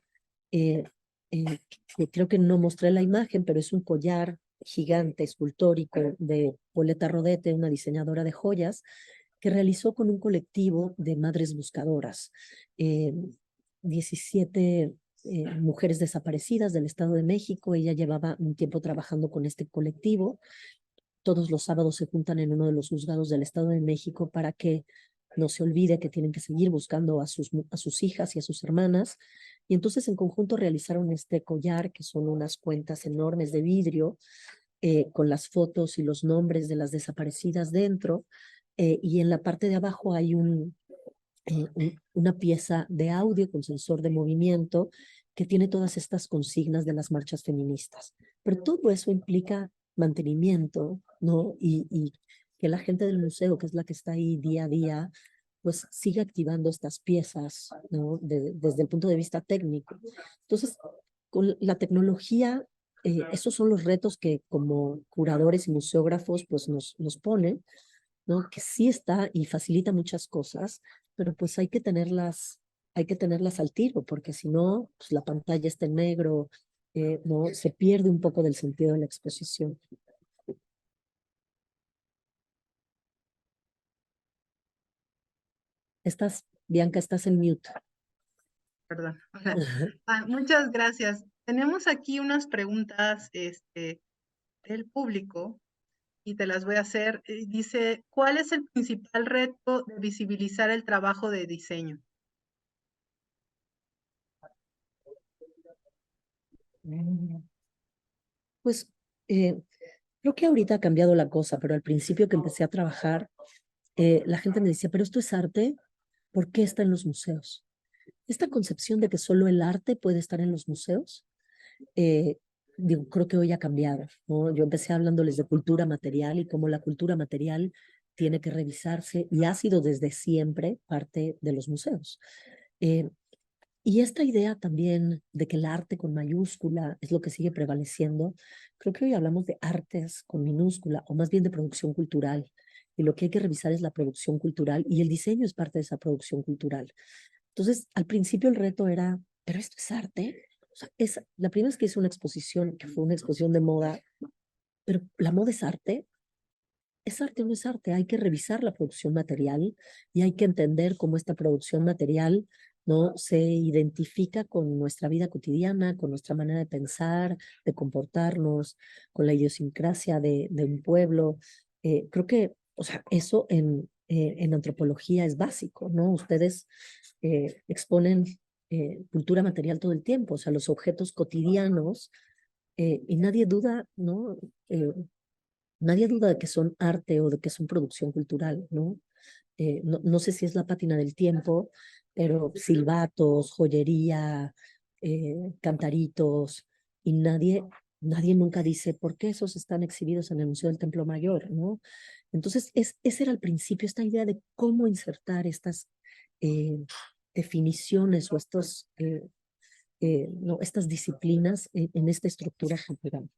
[SPEAKER 3] eh, que creo que no mostré la imagen, pero es un collar gigante, escultórico, de Pauletta Rodete, una diseñadora de joyas, que realizó con un colectivo de madres buscadoras, 17 mujeres desaparecidas del Estado de México. Ella llevaba un tiempo trabajando con este colectivo. Todos los sábados se juntan en uno de los juzgados del Estado de México para que no se olvide que tienen que seguir buscando a sus hijas y a sus hermanas. Y entonces en conjunto realizaron este collar, que son unas cuentas enormes de vidrio, con las fotos y los nombres de las desaparecidas dentro. Y en la parte de abajo hay una pieza de audio con sensor de movimiento que tiene todas estas consignas de las marchas feministas. Pero todo eso implica mantenimiento, ¿no? Y que la gente del museo, que es la que está ahí día a día, pues siga activando estas piezas, ¿no? Desde el punto de vista técnico. Entonces, con la tecnología, esos son los retos que como curadores y museógrafos, pues nos ponen, ¿no? Que sí está y facilita muchas cosas, pero pues hay que tenerlas al tiro, porque si no, pues la pantalla está en negro, no, se pierde un poco del sentido de la exposición. Bianca, estás en mute.
[SPEAKER 2] Perdón. Muchas gracias. Tenemos aquí unas preguntas del público y te las voy a hacer. Dice, ¿cuál es el principal reto de visibilizar el trabajo de diseño?
[SPEAKER 3] Pues creo que ahorita ha cambiado la cosa, pero al principio que empecé a trabajar, la gente me decía, pero esto es arte. ¿por qué está en los museos? Esta concepción de que solo el arte puede estar en los museos, digo, creo que hoy ha cambiado, ¿no? Yo empecé hablándoles de cultura material y cómo la cultura material tiene que revisarse y ha sido desde siempre parte de los museos. Y esta idea también de que el arte con mayúscula es lo que sigue prevaleciendo, creo que hoy hablamos de artes con minúscula o más bien de producción cultural. Y lo que hay que revisar es la producción cultural y el diseño es parte de esa producción cultural. Entonces, al principio el reto era, ¿pero esto es arte? O sea, la primera vez que hice una exposición, que fue una exposición de moda, pero ¿la moda es arte? ¿Es arte o no es arte? Hay que revisar la producción material y hay que entender cómo esta producción material no se identifica con nuestra vida cotidiana, con nuestra manera de pensar, de comportarnos, con la idiosincrasia de un pueblo. Creo que, o sea, eso en antropología es básico, ¿no? Ustedes exponen cultura material todo el tiempo, o sea, los objetos cotidianos, y nadie duda, ¿no? Nadie duda de que son arte o de que son producción cultural, ¿no? No sé si es la pátina del tiempo, pero silbatos, joyería, cantaritos, y nadie nunca dice por qué esos están exhibidos en el Museo del Templo Mayor, ¿no? Entonces, ese era al principio, esta idea de cómo insertar estas eh, definiciones o no, estas disciplinas en esta estructura cultural.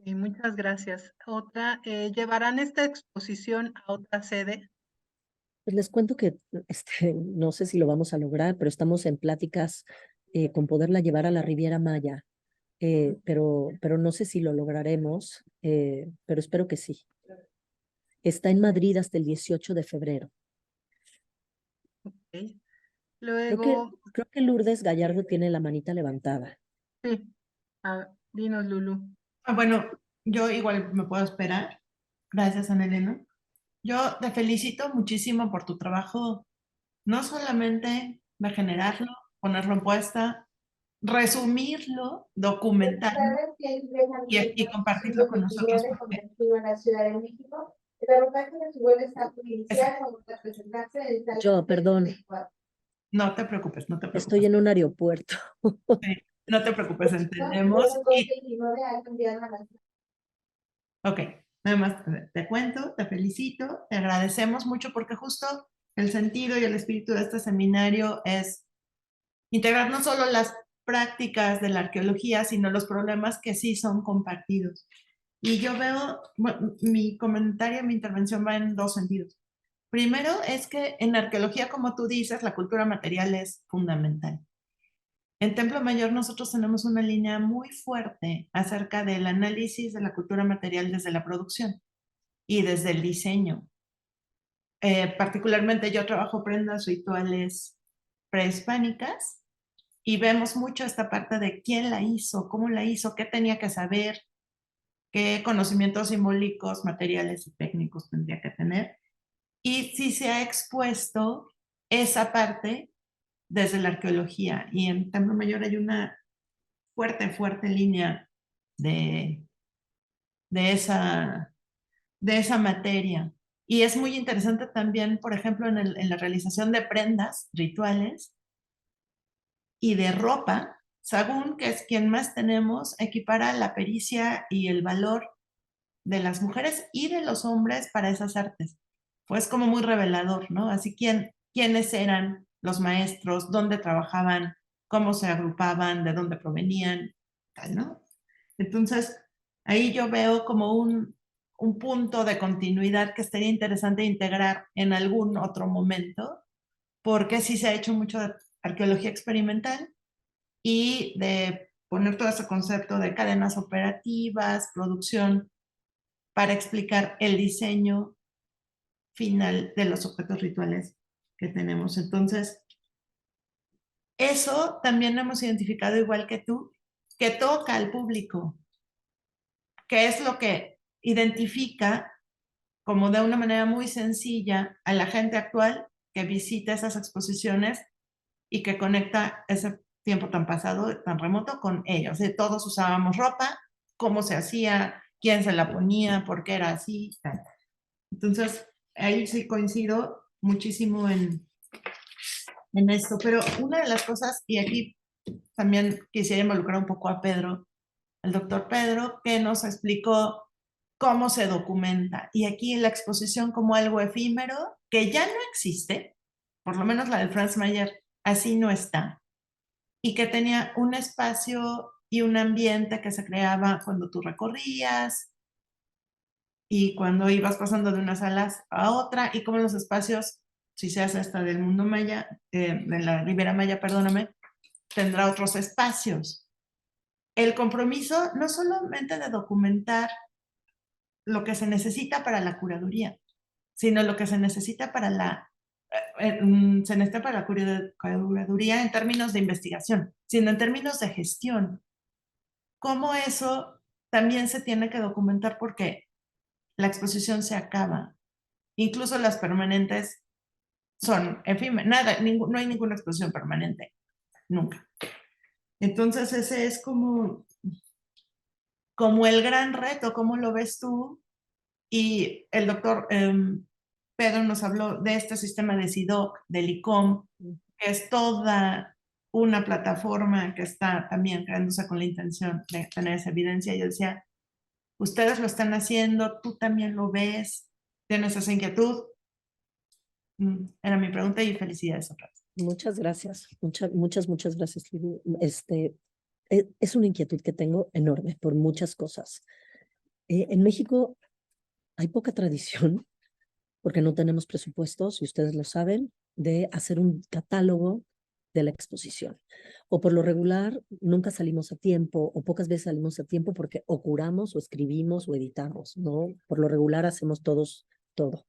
[SPEAKER 2] Muchas gracias. Otra, ¿llevarán esta exposición a otra sede?
[SPEAKER 3] Pues les cuento que no sé si lo vamos a lograr, pero estamos en pláticas con poderla llevar a la Riviera Maya, pero no sé si lo lograremos, pero espero que sí. Está en Madrid hasta el 18 de febrero.
[SPEAKER 2] Ok.
[SPEAKER 3] Creo que,
[SPEAKER 2] Luego,
[SPEAKER 3] creo que Lourdes Gallardo tiene la manita levantada.
[SPEAKER 2] sí, dinos, Lulu.
[SPEAKER 1] Bueno, yo igual me puedo esperar. Gracias, Ana Elena. Yo te felicito muchísimo por tu trabajo, no solamente de generarlo, ponerlo en puesta, resumirlo, documentarlo y compartirlo con nosotros. Porque
[SPEAKER 3] Yo, perdón,
[SPEAKER 1] no te preocupes, no te
[SPEAKER 3] estoy
[SPEAKER 1] preocupes.
[SPEAKER 3] en un aeropuerto.
[SPEAKER 1] Sí, no te preocupes, entendemos. Ok, nada más te cuento, te felicito, te agradecemos mucho porque justo el sentido y el espíritu de este seminario es integrar no solo las prácticas de la arqueología, sino los problemas que sí son compartidos. Y yo veo, bueno, mi comentario, mi intervención va en dos sentidos. Primero es que en arqueología, como tú dices, la cultura material es fundamental. En Templo Mayor nosotros tenemos una línea muy fuerte acerca del análisis de la cultura material desde la producción y desde el diseño. Particularmente yo trabajo prendas rituales prehispánicas y vemos mucho esta parte de quién la hizo, cómo la hizo, qué tenía que saber, qué conocimientos simbólicos, materiales y técnicos tendría que tener. Y sí se ha expuesto esa parte desde la arqueología. Y en Templo Mayor hay una fuerte línea de, de, esa, de esa materia. Y es muy interesante también, por ejemplo, en la realización de prendas rituales y de ropa. Sagún, que es quien más tenemos, equipara la pericia y el valor de las mujeres y de los hombres para esas artes. Pues como muy revelador, ¿no? Así, quiénes eran los maestros, dónde trabajaban, cómo se agrupaban, de dónde provenían, tal, ¿no? Entonces, ahí yo veo como un punto de continuidad que estaría interesante integrar en algún otro momento, porque sí se ha hecho mucho de arqueología experimental y de poner todo ese concepto de cadenas operativas, producción, para explicar el diseño final de los objetos rituales que tenemos. Entonces, eso también lo hemos identificado igual que tú, que toca al público, que es lo que identifica como de una manera muy sencilla a la gente actual que visita esas exposiciones y que conecta ese tiempo tan pasado, tan remoto con ellos. Todos usábamos ropa, cómo se hacía, quién se la ponía, por qué era así. Entonces, ahí sí coincido muchísimo en esto, pero una de las cosas, y aquí también quisiera involucrar un poco a Pedro, el doctor Pedro, que nos explicó cómo se documenta. Y aquí la exposición como algo efímero, que ya no existe, por lo menos la de Franz Mayer, así no está, y que tenía un espacio y un ambiente que se creaba cuando tú recorrías y cuando ibas pasando de unas salas a otra, y como los espacios, si se hace hasta del mundo maya, de la Ribera Maya, perdóname, tendrá otros espacios. El compromiso no solamente de documentar lo que se necesita para la curaduría, sino lo que se necesita para se necesita para la curaduría en términos de investigación, sino en términos de gestión. Cómo eso también se tiene que documentar porque la exposición se acaba. Incluso las permanentes son efímeras. No hay ninguna exposición permanente, nunca. Entonces ese es como el gran reto, ¿cómo lo ves tú? Y el doctor Pedro nos habló de este sistema de SIDOC, del ICOM, que es toda una plataforma que está también creándose con la intención de tener esa evidencia. Yo decía, ustedes lo están haciendo, tú también lo ves, tienes esa inquietud. Era mi pregunta y felicidades otra vez.
[SPEAKER 3] Muchas gracias, muchas gracias, Lili. Es una inquietud que tengo enorme por muchas cosas. En México hay poca tradición, porque no tenemos presupuestos, y ustedes lo saben, de hacer un catálogo de la exposición. O por lo regular, nunca salimos a tiempo, o pocas veces salimos a tiempo porque o curamos, o escribimos, o editamos, ¿no? Por lo regular hacemos todos todo.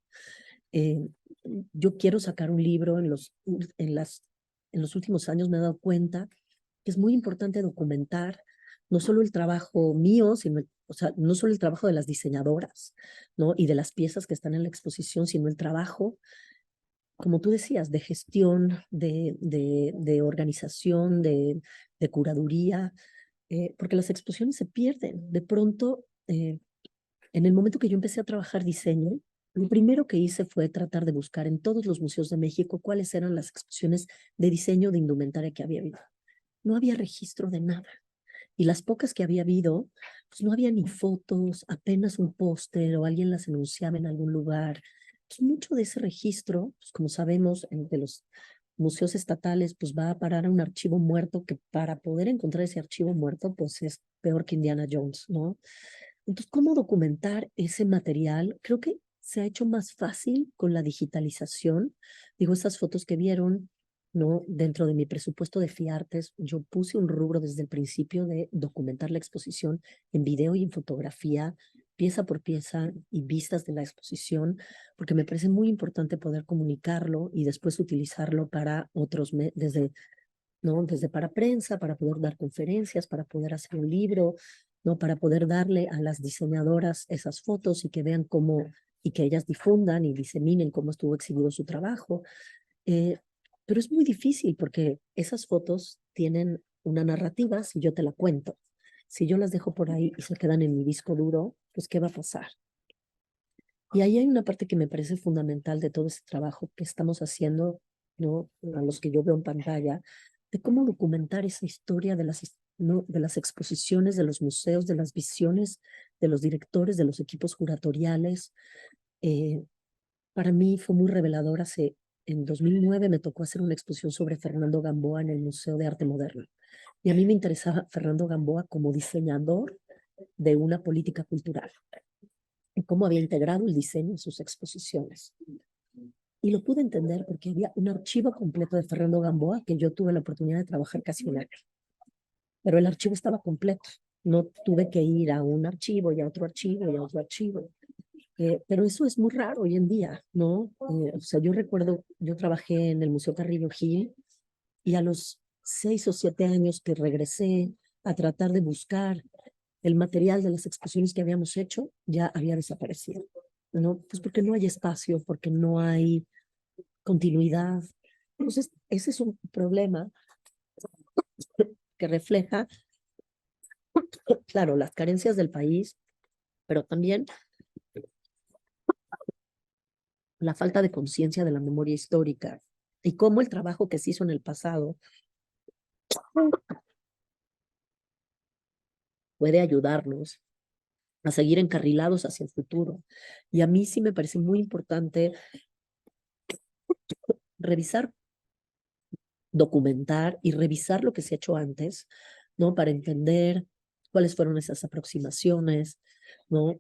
[SPEAKER 3] Yo quiero sacar un libro en los últimos años me he dado cuenta que es muy importante documentar no solo el trabajo mío, sino, o sea, no solo el trabajo de las diseñadoras, ¿no? Y de las piezas que están en la exposición, sino el trabajo, como tú decías, de gestión, de organización, de curaduría, porque las exposiciones se pierden. De pronto, en el momento que yo empecé a trabajar diseño, lo primero que hice fue tratar de buscar en todos los museos de México cuáles eran las exposiciones de diseño de indumentaria que había habido. No había registro de nada. Y las pocas que había habido, pues no había ni fotos, apenas un póster o alguien las anunciaba en algún lugar. Pues mucho de ese registro, pues como sabemos, de los museos estatales, pues va a parar a un archivo muerto que para poder encontrar ese archivo muerto, pues es peor que Indiana Jones, ¿no? Entonces, ¿cómo documentar ese material? Creo que se ha hecho más fácil con la digitalización. Digo, esas fotos que vieron, ¿no? Dentro de mi presupuesto de FIARTES, yo puse un rubro desde el principio de documentar la exposición en video y en fotografía, pieza por pieza y vistas de la exposición, porque me parece muy importante poder comunicarlo y después utilizarlo para otros, ¿no? Desde para prensa, para poder dar conferencias, para poder hacer un libro, ¿no? Para poder darle a las diseñadoras esas fotos y que vean cómo, y que ellas difundan y diseminen cómo estuvo exhibido su trabajo. Pero es muy difícil porque esas fotos tienen una narrativa si yo te la cuento. Si yo las dejo por ahí y se quedan en mi disco duro, pues ¿qué va a pasar? Y ahí hay una parte que me parece fundamental de todo ese trabajo que estamos haciendo, ¿no? A los que yo veo en pantalla, de cómo documentar esa historia de ¿no? De las exposiciones, de los museos, de las visiones de los directores, de los equipos curatoriales. Para mí fue muy revelador. En 2009 me tocó hacer una exposición sobre Fernando Gamboa en el Museo de Arte Moderno. Y a mí me interesaba Fernando Gamboa como diseñador de una política cultural y cómo había integrado el diseño en sus exposiciones. Y lo pude entender porque había un archivo completo de Fernando Gamboa que yo tuve la oportunidad de trabajar casi un año. Pero el archivo estaba completo. No tuve que ir a un archivo y a otro archivo y a otro archivo. Pero eso es muy raro hoy en día, ¿no? O sea, yo recuerdo, yo trabajé en el Museo Carrillo Gil y a los 6 o 7 años que regresé a tratar de buscar el material de las exposiciones que habíamos hecho, ya había desaparecido, ¿no? Pues porque no hay espacio, porque no hay continuidad. Entonces, ese es un problema que refleja, claro, las carencias del país, pero también la falta de conciencia de la memoria histórica y cómo el trabajo que se hizo en el pasado puede ayudarnos a seguir encarrilados hacia el futuro. Y a mí sí me parece muy importante revisar, documentar y revisar lo que se ha hecho antes, ¿no? Para entender cuáles fueron esas aproximaciones, ¿no?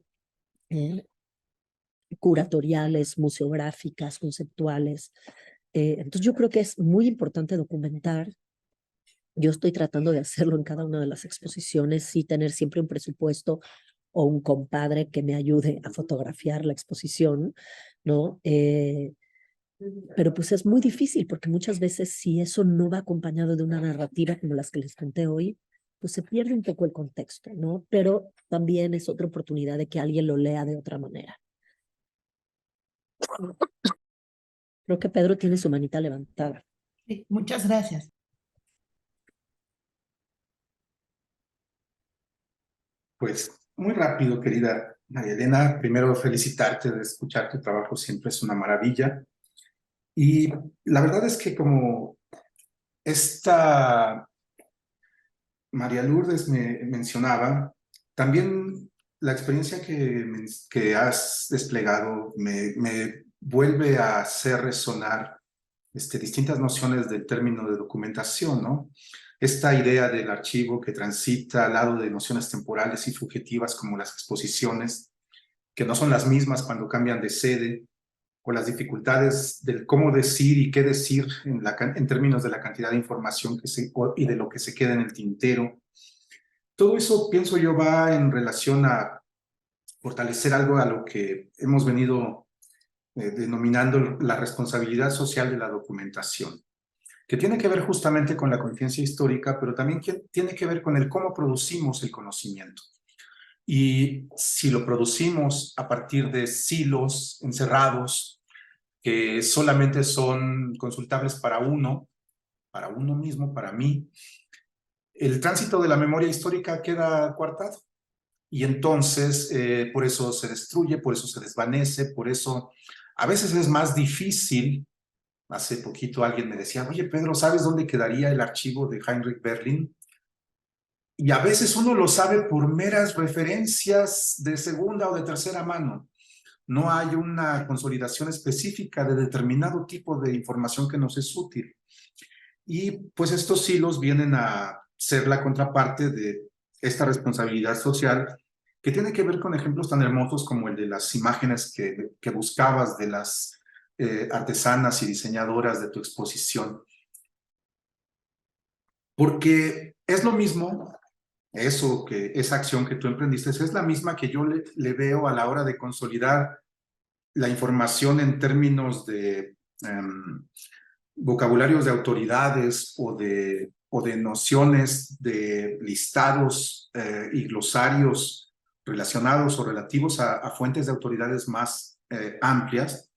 [SPEAKER 3] Curatoriales, museográficas, conceptuales. Entonces yo creo que es muy importante documentar. Yo estoy tratando de hacerlo en cada una de las exposiciones y tener siempre un presupuesto o un compadre que me ayude a fotografiar la exposición, ¿no? Pero pues es muy difícil porque muchas veces si eso no va acompañado de una narrativa como las que les conté hoy, pues se pierde un poco el contexto, ¿no? Pero también es otra oportunidad de que alguien lo lea de otra manera. Creo que Pedro tiene su manita levantada.
[SPEAKER 4] Sí, muchas gracias.
[SPEAKER 5] Pues muy rápido, querida María Elena. Primero felicitarte de escuchar tu trabajo, siempre es una maravilla. Y la verdad es que como esta María Lourdes me mencionaba, también la experiencia que has desplegado me vuelve a hacer resonar distintas nociones del término de documentación, ¿no? Esta idea del archivo que transita al lado de nociones temporales y subjetivas como las exposiciones, que no son las mismas cuando cambian de sede, o las dificultades del cómo decir y qué decir en términos de la cantidad de información y de lo que se queda en el tintero. Todo eso, pienso yo, va en relación a fortalecer algo a lo que hemos venido denominando la responsabilidad social de la documentación, que tiene que ver justamente con la conciencia histórica, pero también tiene que ver con el cómo producimos el conocimiento. Y si lo producimos a partir de silos encerrados, que solamente son consultables para uno mismo, para mí, el tránsito de la memoria histórica queda coartado. Y entonces, por eso se destruye, por eso se desvanece, por eso a veces es más difícil. Hace poquito alguien me decía, oye Pedro, ¿sabes dónde quedaría el archivo de Heinrich Berlin? Y a veces uno lo sabe por meras referencias de segunda o de tercera mano. No hay una consolidación específica de determinado tipo de información que nos es útil. Y pues estos hilos vienen a ser la contraparte de esta responsabilidad social que tiene que ver con ejemplos tan hermosos como el de las imágenes que buscabas de las artesanas y diseñadoras de tu exposición. Porque es lo mismo, esa acción que tú emprendiste, es la misma que yo le veo a la hora de consolidar la información en términos de vocabularios de autoridades o de nociones de listados y glosarios relacionados o relativos a fuentes de autoridades más amplias,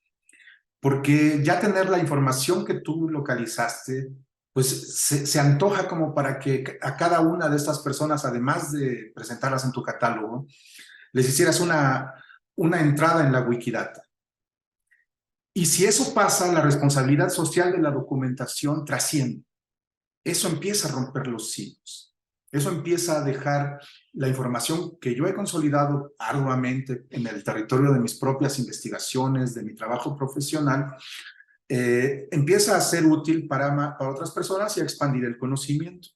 [SPEAKER 5] porque ya tener la información que tú localizaste, pues se antoja como para que a cada una de estas personas, además de presentarlas en tu catálogo, les hicieras una entrada en la Wikidata. Y si eso pasa, la responsabilidad social de la documentación trasciende. Eso empieza a romper los hilos. Eso empieza a dejar la información que yo he consolidado arduamente en el territorio de mis propias investigaciones, de mi trabajo profesional, empieza a ser útil para otras personas y a expandir el conocimiento.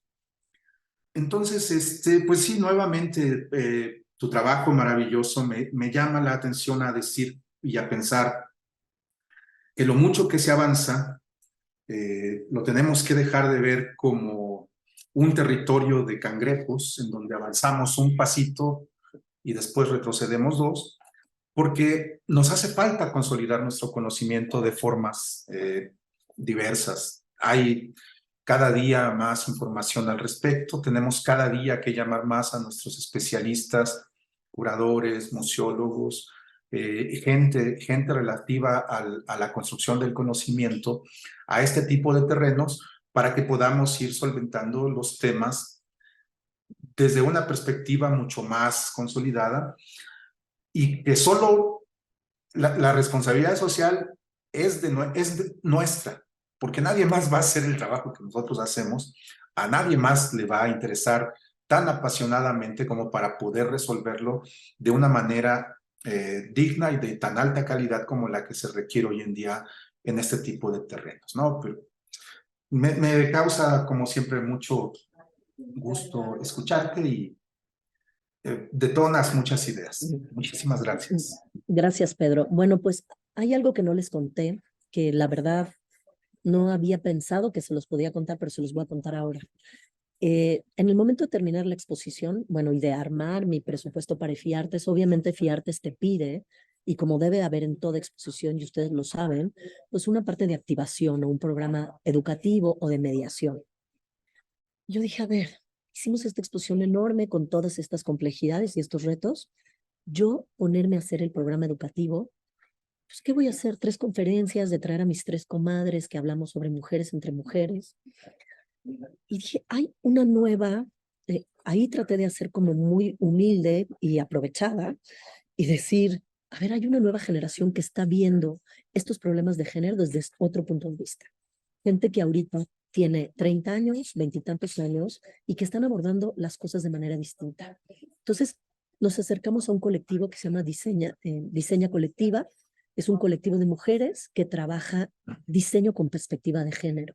[SPEAKER 5] Entonces, pues sí, nuevamente, tu trabajo maravilloso me llama la atención a decir y a pensar que lo mucho que se avanza lo tenemos que dejar de ver como un territorio de cangrejos en donde avanzamos un pasito y después retrocedemos dos, porque nos hace falta consolidar nuestro conocimiento de formas diversas. Hay cada día más información al respecto, tenemos cada día que llamar más a nuestros especialistas, curadores, museólogos, gente relativa a la construcción del conocimiento, a este tipo de terrenos, para que podamos ir solventando los temas desde una perspectiva mucho más consolidada y que solo la responsabilidad social es nuestra, porque nadie más va a hacer el trabajo que nosotros hacemos, a nadie más le va a interesar tan apasionadamente como para poder resolverlo de una manera digna y de tan alta calidad como la que se requiere hoy en día en este tipo de terrenos, ¿no? Pero me causa, como siempre, mucho gusto escucharte y detonas muchas ideas. Muchísimas gracias.
[SPEAKER 3] Gracias, Pedro. Bueno, pues hay algo que no les conté, que la verdad no había pensado que se los podía contar, pero se los voy a contar ahora. En el momento de terminar la exposición, bueno, y de armar mi presupuesto para FIARTES, obviamente FIARTES te pide, y como debe haber en toda exposición, y ustedes lo saben, pues una parte de activación o un programa educativo o de mediación. Yo dije, a ver, hicimos esta exposición enorme con todas estas complejidades y estos retos. Yo ponerme a hacer el programa educativo, pues, ¿qué voy a hacer? 3 conferencias de traer a mis 3 comadres que hablamos sobre mujeres entre mujeres. Y dije, hay una nueva, ahí traté de hacer como muy humilde y aprovechada y decir, a ver, hay una nueva generación que está viendo estos problemas de género desde otro punto de vista. Gente que ahorita tiene 30 años, 20 y tantos años, y que están abordando las cosas de manera distinta. Entonces, nos acercamos a un colectivo que se llama Diseña Colectiva. Es un colectivo de mujeres que trabaja diseño con perspectiva de género.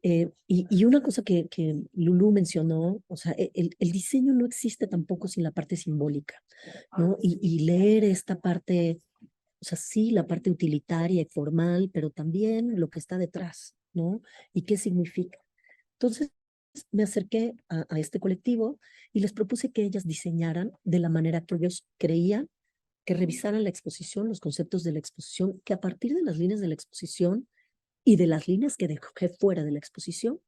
[SPEAKER 3] Y una cosa que Lulú mencionó, o sea, el diseño no existe tampoco sin la parte simbólica, ¿no? Y leer esta parte, o sea, sí, la parte utilitaria y formal, pero también lo que está detrás, ¿no? Y qué significa. Entonces, me acerqué a este colectivo y les propuse que ellas diseñaran de la manera que ellos creían, que revisaran la exposición, los conceptos de la exposición, que a partir de las líneas de la exposición y de las líneas que dejé fuera de la exposición,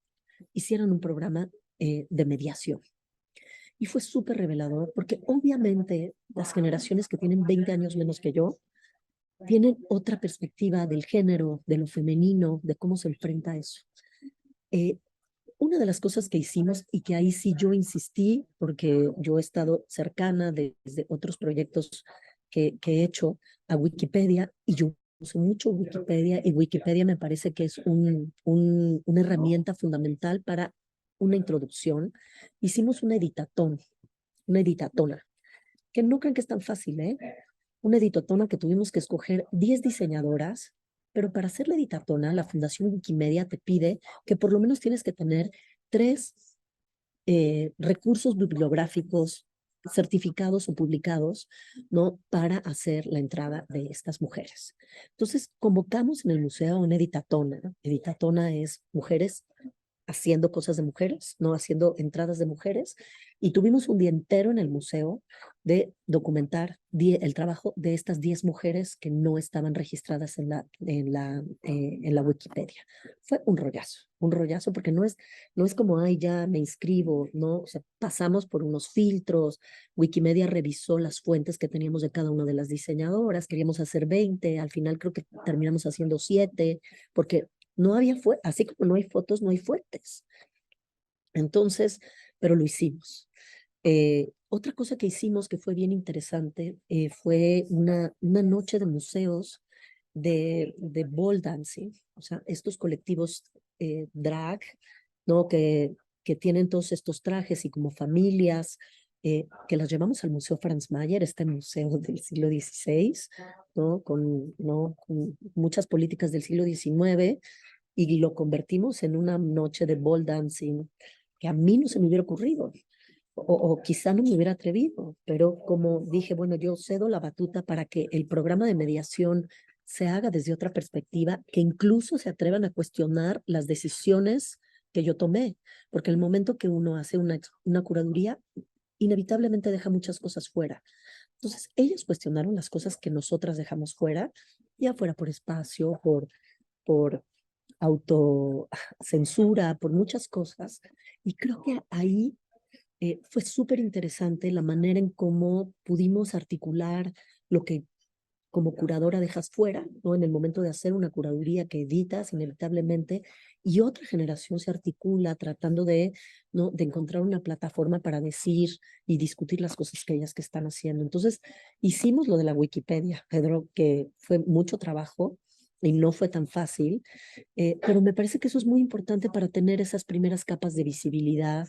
[SPEAKER 3] hicieran un programa de mediación. Y fue súper revelador porque obviamente las generaciones que tienen 20 años menos que yo tienen otra perspectiva del género, de lo femenino, de cómo se enfrenta a eso. Una de las cosas que hicimos y que ahí sí yo insistí, porque yo he estado cercana desde otros proyectos que he hecho a Wikipedia y yo uso mucho Wikipedia y Wikipedia me parece que es una herramienta fundamental para una introducción. Hicimos una editatona, que no crean que es tan fácil, ¿eh? Una editatona que tuvimos que escoger 10 diseñadoras, pero para hacer la editatona, la Fundación Wikimedia te pide que por lo menos tienes que tener 3 recursos bibliográficos certificados o publicados, ¿no? Para hacer la entrada de estas mujeres. Entonces, convocamos en el museo una editatona. Editatona es mujeres haciendo cosas de mujeres, no haciendo entradas de mujeres, y tuvimos un día entero en el museo de documentar el trabajo de estas 10 mujeres que no estaban registradas en la Wikipedia. Fue un rollazo porque no es como, ay, ya me inscribo, ¿no? O sea, pasamos por unos filtros, Wikimedia revisó las fuentes que teníamos de cada una de las diseñadoras, queríamos hacer 20, al final creo que terminamos haciendo 7, porque no había así como no hay fotos, no hay fuentes. Entonces, pero lo hicimos. Otra cosa que hicimos que fue bien interesante fue una noche de museos de ball dancing, o sea, estos colectivos drag, ¿no? Que tienen todos estos trajes y como familias, que las llevamos al Museo Franz Mayer, este museo del siglo XVI, ¿no? Con muchas políticas del siglo XIX, y lo convertimos en una noche de ball dancing que a mí no se me hubiera ocurrido. O quizá no me hubiera atrevido, pero como dije, bueno, yo cedo la batuta para que el programa de mediación se haga desde otra perspectiva, que incluso se atrevan a cuestionar las decisiones que yo tomé, porque el momento que uno hace una curaduría, inevitablemente deja muchas cosas fuera. Entonces, ellos cuestionaron las cosas que nosotras dejamos fuera, ya fuera por espacio, por autocensura, por muchas cosas, y creo que ahí fue súper interesante la manera en cómo pudimos articular lo que como curadora dejas fuera, ¿no? En el momento de hacer una curaduría que editas inevitablemente, y otra generación se articula tratando de, ¿no? De encontrar una plataforma para decir y discutir las cosas que ellas que están haciendo. Entonces, hicimos lo de la Wikipedia, Pedro, que fue mucho trabajo y no fue tan fácil, pero me parece que eso es muy importante para tener esas primeras capas de visibilidad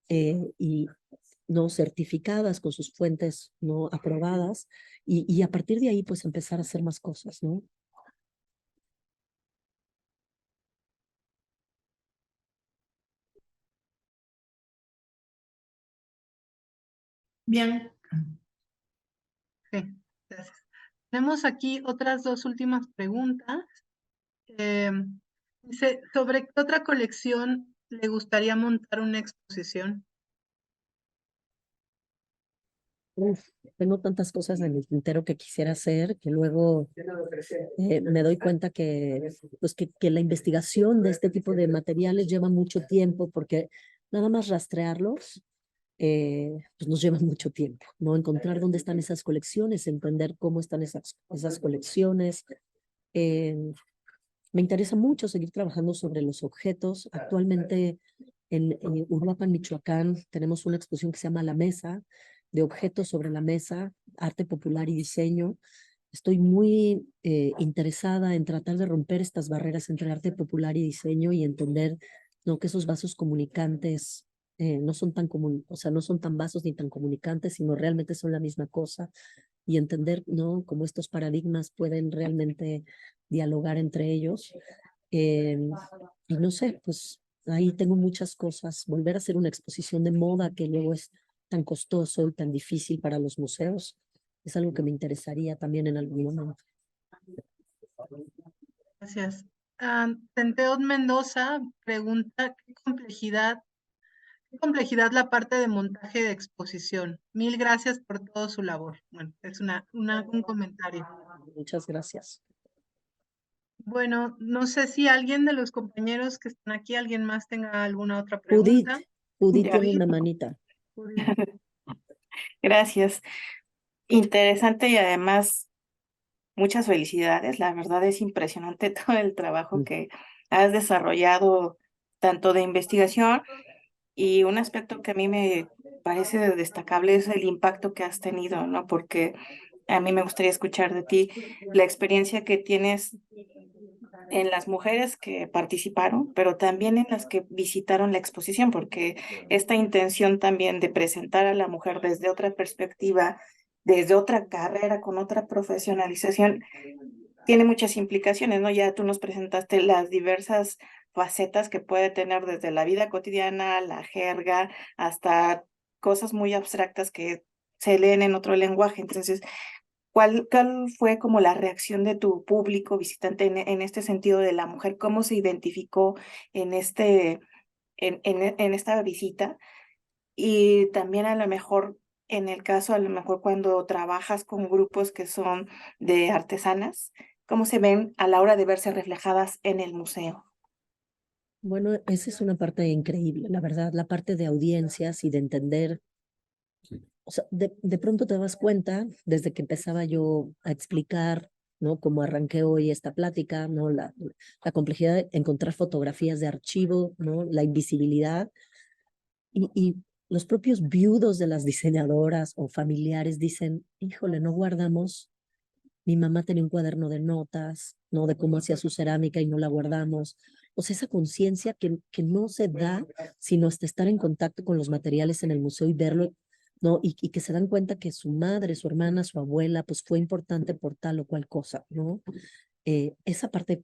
[SPEAKER 3] y no certificadas con sus fuentes no aprobadas y a partir de ahí pues empezar a hacer más cosas, ¿no?
[SPEAKER 4] Bien,
[SPEAKER 2] Sí, gracias. Tenemos aquí otras dos últimas preguntas. Dice, ¿sobre qué otra colección le gustaría montar una exposición?
[SPEAKER 3] Uf, tengo tantas cosas en el tintero que quisiera hacer que luego me doy cuenta que, pues que la investigación de este tipo de materiales lleva mucho tiempo porque nada más rastrearlos pues nos lleva mucho tiempo, ¿no? Encontrar dónde están esas colecciones, entender cómo están esas colecciones. Eh, Me interesa mucho seguir trabajando sobre los objetos. Actualmente en Uruapan, Michoacán, tenemos una exposición que se llama La Mesa, de objetos sobre la mesa, arte popular y diseño. Estoy muy interesada en tratar de romper estas barreras entre arte popular y diseño y entender, ¿no? Que esos vasos comunicantes no son tan o sea, no son tan vasos ni tan comunicantes, sino realmente son la misma cosa y entender, ¿no? Cómo estos paradigmas pueden realmente dialogar entre ellos. Eh, y no sé, pues ahí tengo muchas cosas. Volver a hacer una exposición de moda que luego es tan costoso y tan difícil para los museos, es algo que me interesaría también en algún momento.
[SPEAKER 2] Gracias. Tenteot Mendoza pregunta, ¿qué complejidad la parte de montaje de exposición? Mil gracias por todo su labor. Bueno, es un comentario.
[SPEAKER 3] Muchas gracias.
[SPEAKER 2] Bueno, no sé si alguien de los compañeros que están aquí, alguien más tenga alguna otra
[SPEAKER 3] Judith,
[SPEAKER 2] pregunta.
[SPEAKER 3] Judith
[SPEAKER 6] Ya.
[SPEAKER 3] tiene una manita.
[SPEAKER 6] Gracias. Interesante y además muchas felicidades. La verdad es impresionante todo el trabajo que has desarrollado, tanto de investigación y un aspecto que a mí me parece destacable es el impacto que has tenido, ¿no? Porque a mí me gustaría escuchar de ti la experiencia que tienes en las mujeres que participaron, pero también en las que visitaron la exposición, porque esta intención también de presentar a la mujer desde otra perspectiva, desde otra carrera, con otra profesionalización, tiene muchas implicaciones, ¿no? Ya tú nos presentaste las diversas facetas que puede tener desde la vida cotidiana, la jerga, hasta cosas muy abstractas que se leen en otro lenguaje. Entonces, ¿cuál fue como la reacción de tu público visitante en este sentido de la mujer? ¿Cómo se identificó en en esta visita? Y también a lo mejor, en el caso, a lo mejor cuando trabajas con grupos que son de artesanas, ¿cómo se ven a la hora de verse reflejadas en el museo?
[SPEAKER 3] Bueno, esa es una parte increíble, la verdad, la parte de audiencias y de entender. O sea, de pronto te das cuenta, desde que empezaba yo a explicar, ¿no? Cómo arranqué hoy esta plática, ¿no? La complejidad de encontrar fotografías de archivo, ¿no? La invisibilidad y los propios viudos de las diseñadoras o familiares dicen, híjole, no guardamos. Mi mamá tenía un cuaderno de notas, ¿no? De cómo hacía su cerámica y no la guardamos. O sea, esa conciencia que no se da sino hasta estar en contacto con los materiales en el museo y verlo, ¿no? Y que se dan cuenta que su madre, su hermana, su abuela, pues fue importante por tal o cual cosa, ¿no? Esa parte,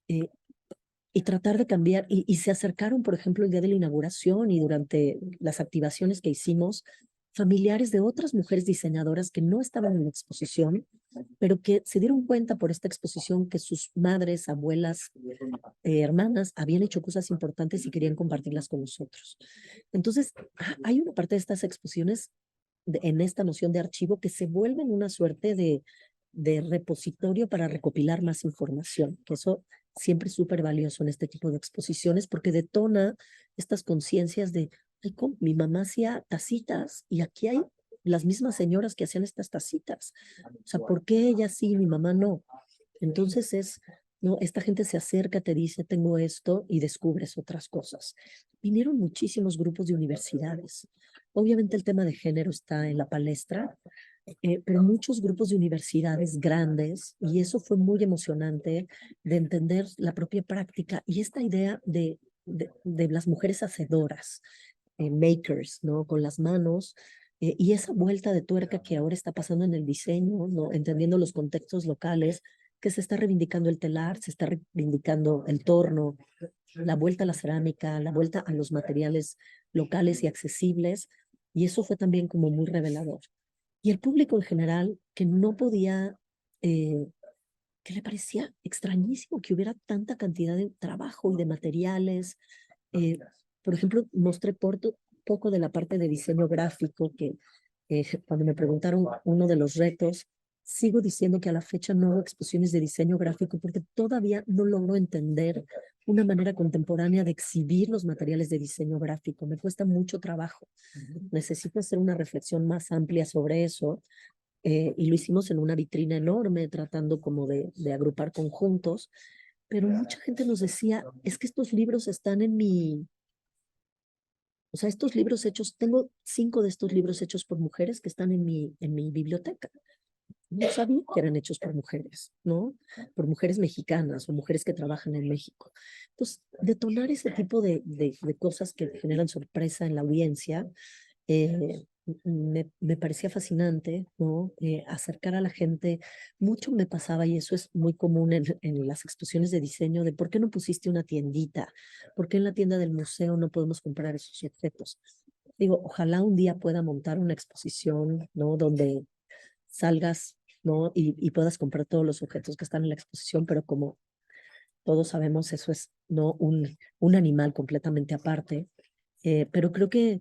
[SPEAKER 3] eh, y tratar de cambiar, y se acercaron, por ejemplo, el día de la inauguración y durante las activaciones que hicimos, familiares de otras mujeres diseñadoras que no estaban en la exposición, pero que se dieron cuenta por esta exposición que sus madres, abuelas, hermanas habían hecho cosas importantes y querían compartirlas con nosotros. Entonces, hay una parte de estas exposiciones en esta noción de archivo que se vuelven una suerte de repositorio para recopilar más información, que eso siempre es súper valioso en este tipo de exposiciones porque detona estas conciencias de, ay, mi mamá hacía tacitas y aquí hay las mismas señoras que hacían estas tacitas. O sea, ¿por qué ella sí y mi mamá no? Entonces no, esta gente se acerca, te dice, tengo esto, y descubres otras cosas. Vinieron muchísimos grupos de universidades. Obviamente el tema de género está en la palestra, pero muchos grupos de universidades grandes, y eso fue muy emocionante de entender la propia práctica y esta idea de las mujeres hacedoras, makers, ¿no? Con las manos, y esa vuelta de tuerca que ahora está pasando en el diseño, ¿no? Entendiendo los contextos locales, que se está reivindicando el telar, se está reivindicando el torno, la vuelta a la cerámica, la vuelta a los materiales locales y accesibles, y eso fue también como muy revelador. Y el público en general, que no podía, que le parecía extrañísimo que hubiera tanta cantidad de trabajo y de materiales. Eh, por ejemplo, mostré poco de la parte de diseño gráfico, que cuando me preguntaron uno de los retos, sigo diciendo que a la fecha no hago exposiciones de diseño gráfico porque todavía no logro entender una manera contemporánea de exhibir los materiales de diseño gráfico. Me cuesta mucho trabajo. Necesito hacer una reflexión más amplia sobre eso. Y lo hicimos en una vitrina enorme, tratando como de agrupar conjuntos, pero mucha gente nos decía, es que estos libros están en o sea, estos libros hechos, tengo 5 de estos libros hechos por mujeres que están en mi biblioteca. No sabía que eran hechos por mujeres, ¿no? Por mujeres mexicanas o mujeres que trabajan en México. Entonces, detonar ese tipo de cosas que generan sorpresa en la audiencia, me parecía fascinante, ¿no? Acercar a la gente. Mucho me pasaba, y eso es muy común en las exposiciones de diseño, de por qué no pusiste una tiendita, por qué en la tienda del museo no podemos comprar esos objetos. Digo, ojalá un día pueda montar una exposición, ¿no? Donde salgas, ¿no? Y puedas comprar todos los objetos que están en la exposición, pero como todos sabemos, eso es, ¿no? Un animal completamente aparte. Pero creo que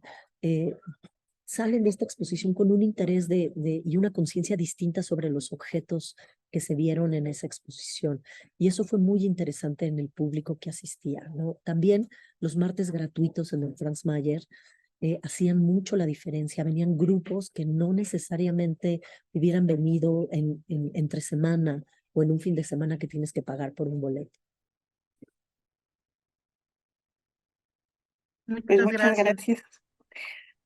[SPEAKER 3] salen de esta exposición con un interés y una conciencia distinta sobre los objetos que se vieron en esa exposición. Y eso fue muy interesante en el público que asistía, ¿no? También los martes gratuitos en el Franz Mayer hacían mucho la diferencia. Venían grupos que no necesariamente hubieran venido entre semana o en un fin de semana que tienes que pagar por un boleto.
[SPEAKER 6] Pues
[SPEAKER 2] Muchas
[SPEAKER 6] muchas
[SPEAKER 2] gracias.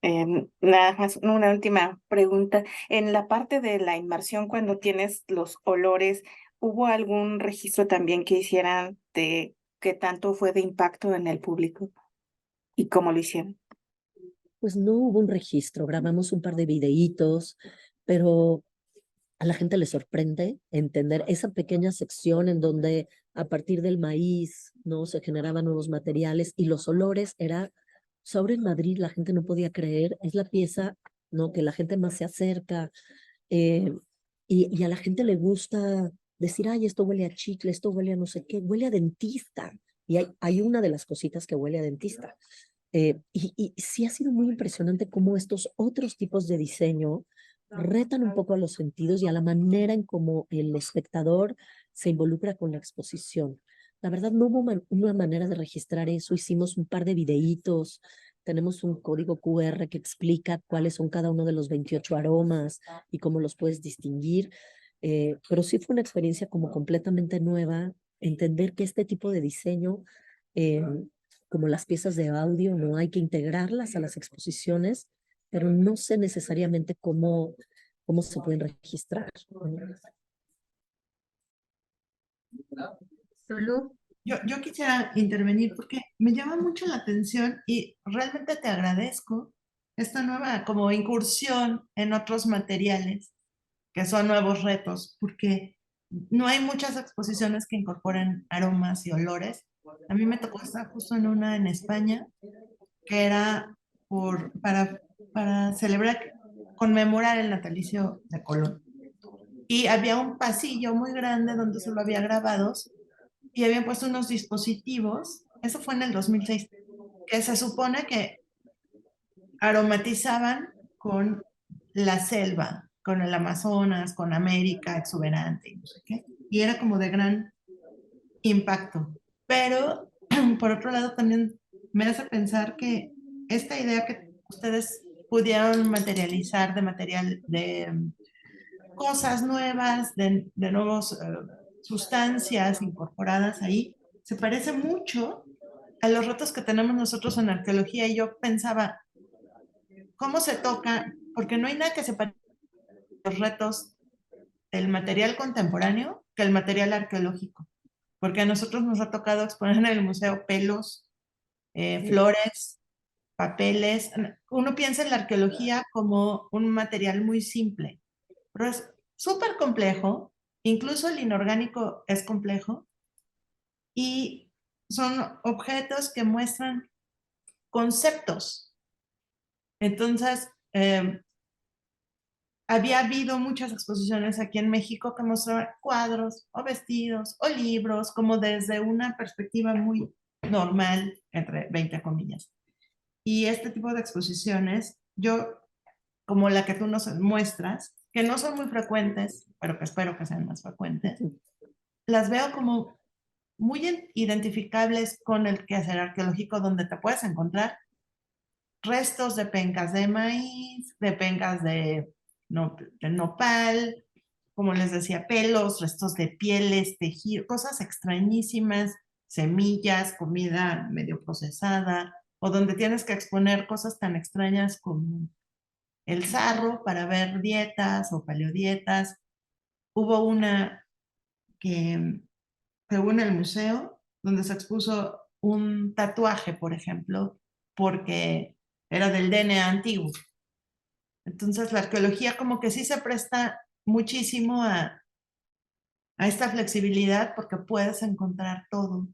[SPEAKER 6] gracias. Nada más, una última pregunta. En la parte de la inmersión, cuando tienes los olores, ¿hubo algún registro también que hicieran de qué tanto fue de impacto en el público y cómo lo hicieron?
[SPEAKER 3] Pues no hubo un registro, grabamos un par de videitos, pero a la gente le sorprende entender esa pequeña sección en donde a partir del maíz, ¿no? Se generaban nuevos materiales y los olores era, sobre en Madrid la gente no podía creer, es la pieza, ¿no? Que la gente más se acerca, eh, y a la gente le gusta decir, ay, esto huele a chicle, esto huele a no sé qué, huele a dentista. Y hay una de las cositas que huele a dentista. Y sí ha sido muy impresionante cómo estos otros tipos de diseño retan un poco a los sentidos y a la manera en cómo el espectador se involucra con la exposición. La verdad, no hubo una manera de registrar eso. Hicimos un par de videitos. Tenemos un código QR que explica cuáles son cada uno de los 28 aromas y cómo los puedes distinguir. Pero sí fue una experiencia como completamente nueva, entender que este tipo de diseño, como las piezas de audio, no hay que integrarlas a las exposiciones, pero no sé necesariamente cómo se pueden registrar.
[SPEAKER 2] Lulú,
[SPEAKER 4] Yo quisiera intervenir porque me llama mucho la atención y realmente te agradezco esta nueva como incursión en otros materiales que son nuevos retos, porque no hay muchas exposiciones que incorporen aromas y olores. A mí me tocó estar justo en una en España que era para celebrar, conmemorar el natalicio de Colón. Y había un pasillo muy grande donde solo había grabados y habían puesto unos dispositivos, eso fue en el 2006, que se supone que aromatizaban con la selva, con el Amazonas, con América exuberante y no sé qué. Y era como de gran impacto. Pero, por otro lado, también me hace pensar que esta idea que ustedes pudieron materializar de material de cosas nuevas, de nuevas sustancias incorporadas ahí. Se parece mucho a los retos que tenemos nosotros en arqueología y yo pensaba, ¿cómo se toca? Porque no hay nada que se parezca a los retos del material contemporáneo que el material arqueológico. Porque a nosotros nos ha tocado exponer en el museo pelos, flores, papeles. Uno piensa en la arqueología como un material muy simple, pero es súper complejo, incluso el inorgánico es complejo, y son objetos que muestran conceptos. Entonces, había habido muchas exposiciones aquí en México que mostraban cuadros o vestidos o libros como desde una perspectiva muy normal, entre 20 comillas. Y este tipo de exposiciones, yo, como la que tú nos muestras, que no son muy frecuentes, pero que espero que sean más frecuentes, las veo como muy identificables con el quehacer arqueológico, donde te puedes encontrar restos de pencas de maíz, de pencas de nopal, como les decía, pelos, restos de pieles, tejidos, cosas extrañísimas, semillas, comida medio procesada, o donde tienes que exponer cosas tan extrañas como el sarro para ver dietas o paleodietas. Hubo una que hubo en el museo donde se expuso un tatuaje, por ejemplo, porque era del DNA antiguo. Entonces la arqueología como que sí se presta muchísimo a esta flexibilidad porque puedes encontrar todo.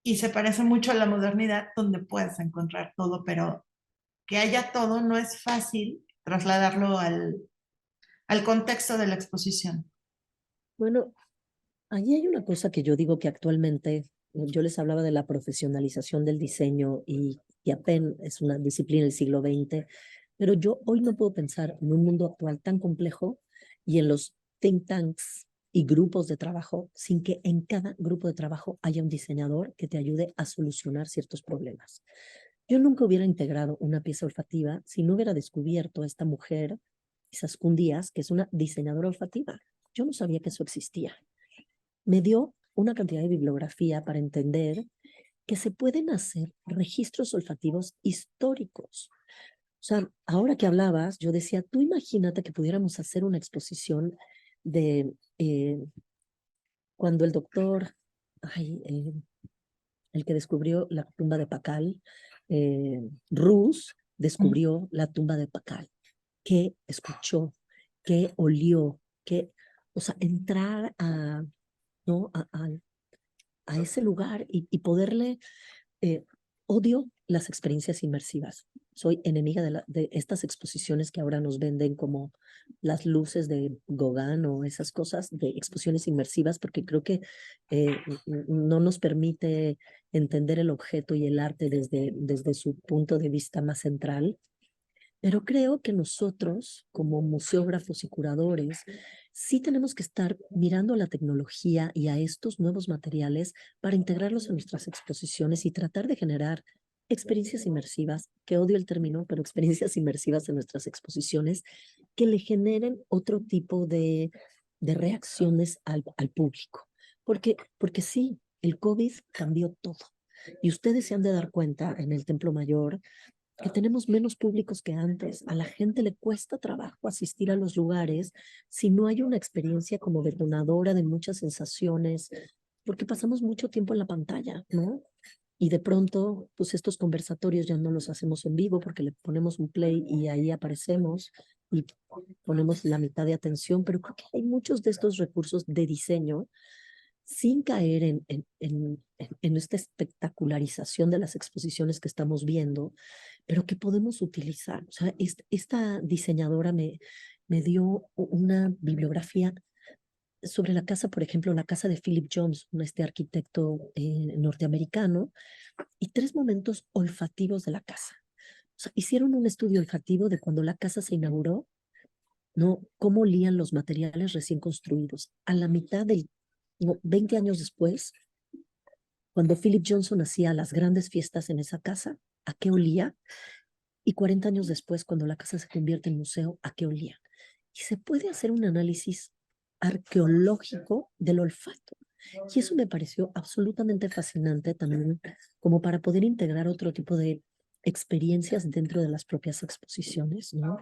[SPEAKER 4] Y se parece mucho a la modernidad donde puedes encontrar todo, pero que haya todo no es fácil trasladarlo al contexto de la exposición.
[SPEAKER 3] Bueno, ahí hay una cosa que yo digo que actualmente, yo les hablaba de la profesionalización del diseño y apenas es una disciplina del siglo XX, pero yo hoy no puedo pensar en un mundo actual tan complejo y en los think tanks y grupos de trabajo sin que en cada grupo de trabajo haya un diseñador que te ayude a solucionar ciertos problemas. Yo nunca hubiera integrado una pieza olfativa si no hubiera descubierto a esta mujer, Izaskun Díaz, que es una diseñadora olfativa. Yo no sabía que eso existía. Me dio una cantidad de bibliografía para entender que se pueden hacer registros olfativos históricos. O sea, ahora que hablabas, yo decía, tú imagínate que pudiéramos hacer una exposición de cuando el doctor, el que descubrió la tumba de Pacal, Rus, descubrió la tumba de Pacal. ¿Qué escuchó? ¿Qué olió? ¿Qué? O sea, entrar ¿no? a ese lugar y poderle... odio las experiencias inmersivas. Soy enemiga de estas exposiciones que ahora nos venden como las luces de Gauguin o esas cosas de exposiciones inmersivas, porque creo que no nos permite entender el objeto y el arte desde su punto de vista más central. Pero creo que nosotros, como museógrafos y curadores, sí tenemos que estar mirando a la tecnología y a estos nuevos materiales para integrarlos en nuestras exposiciones y tratar de generar experiencias inmersivas, que odio el término, pero experiencias inmersivas en nuestras exposiciones, que le generen otro tipo de reacciones al público. Porque sí, el COVID cambió todo. Y ustedes se han de dar cuenta en el Templo Mayor que tenemos menos públicos que antes. A la gente le cuesta trabajo asistir a los lugares si no hay una experiencia como detonadora de muchas sensaciones, porque pasamos mucho tiempo en la pantalla, ¿no? Y de pronto, pues estos conversatorios ya no los hacemos en vivo porque le ponemos un play y ahí aparecemos y ponemos la mitad de atención, pero creo que hay muchos de estos recursos de diseño sin caer en esta espectacularización de las exposiciones que estamos viendo, pero que podemos utilizar. O sea, esta diseñadora me dio una bibliografía sobre la casa, por ejemplo, la casa de Philip Jones, este arquitecto norteamericano, y 3 momentos olfativos de la casa. O sea, hicieron un estudio olfativo de cuando la casa se inauguró, ¿no? Cómo olían los materiales recién construidos. A la mitad del 20 años después, cuando Philip Johnson hacía las grandes fiestas en esa casa, ¿a qué olía? Y 40 años después, cuando la casa se convierte en museo, ¿a qué olía? Y se puede hacer un análisis arqueológico del olfato. Y eso me pareció absolutamente fascinante también, como para poder integrar otro tipo de experiencias dentro de las propias exposiciones, ¿no?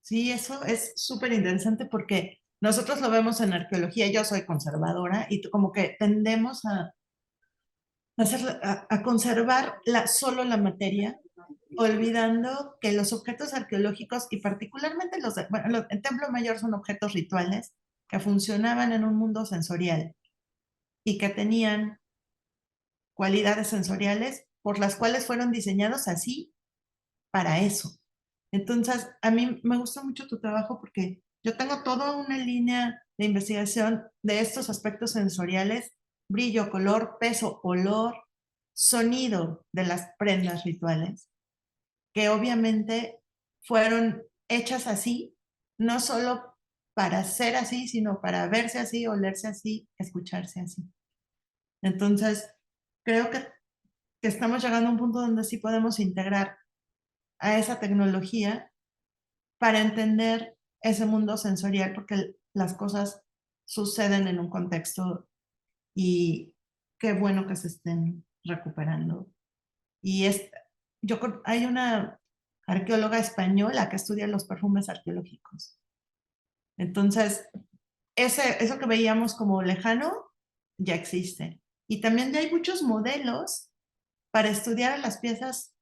[SPEAKER 4] Sí, eso es súper interesante porque nosotros lo vemos en arqueología, yo soy conservadora y como que tendemos a conservar solo la materia, olvidando que los objetos arqueológicos y particularmente el Templo Mayor son objetos rituales que funcionaban en un mundo sensorial y que tenían cualidades sensoriales por las cuales fueron diseñados así para eso. Entonces, a mí me gusta mucho tu trabajo porque yo tengo toda una línea de investigación de estos aspectos sensoriales: brillo, color, peso, olor, sonido de las prendas rituales, que obviamente fueron hechas así, no solo para ser así, sino para verse así, olerse así, escucharse así. Entonces, creo que estamos llegando a un punto donde sí podemos integrar a esa tecnología para entender ese mundo sensorial, porque las cosas suceden en un contexto y qué bueno que se estén recuperando. Y hay una arqueóloga española que estudia los perfumes arqueológicos. Entonces, eso que veíamos como lejano ya existe. Y también hay muchos modelos para estudiar las piezas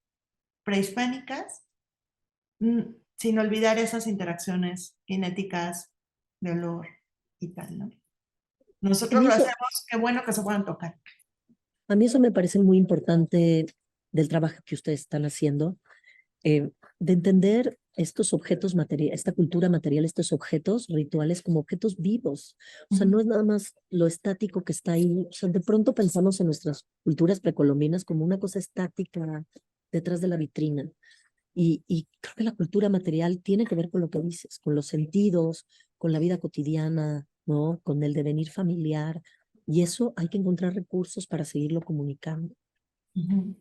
[SPEAKER 4] prehispánicas, sin olvidar esas interacciones kinéticas de olor y tal, ¿no?
[SPEAKER 3] A
[SPEAKER 4] Nosotros
[SPEAKER 3] mí
[SPEAKER 4] lo
[SPEAKER 3] eso,
[SPEAKER 4] hacemos, qué bueno que se puedan tocar.
[SPEAKER 3] a mí eso me parece muy importante del trabajo que ustedes están haciendo, eh, de entender estos objetos materiales, esta cultura material, estos objetos rituales como objetos vivos. O sea, no es nada más lo estático que está ahí. O sea, de pronto pensamos en nuestras culturas precolombinas como una cosa estática detrás de la vitrina. Y creo que la cultura material tiene que ver con lo que dices, con los sentidos, con la vida cotidiana, ¿no? Con el devenir familiar. Y eso hay que encontrar recursos para seguirlo comunicando.
[SPEAKER 4] Ujú.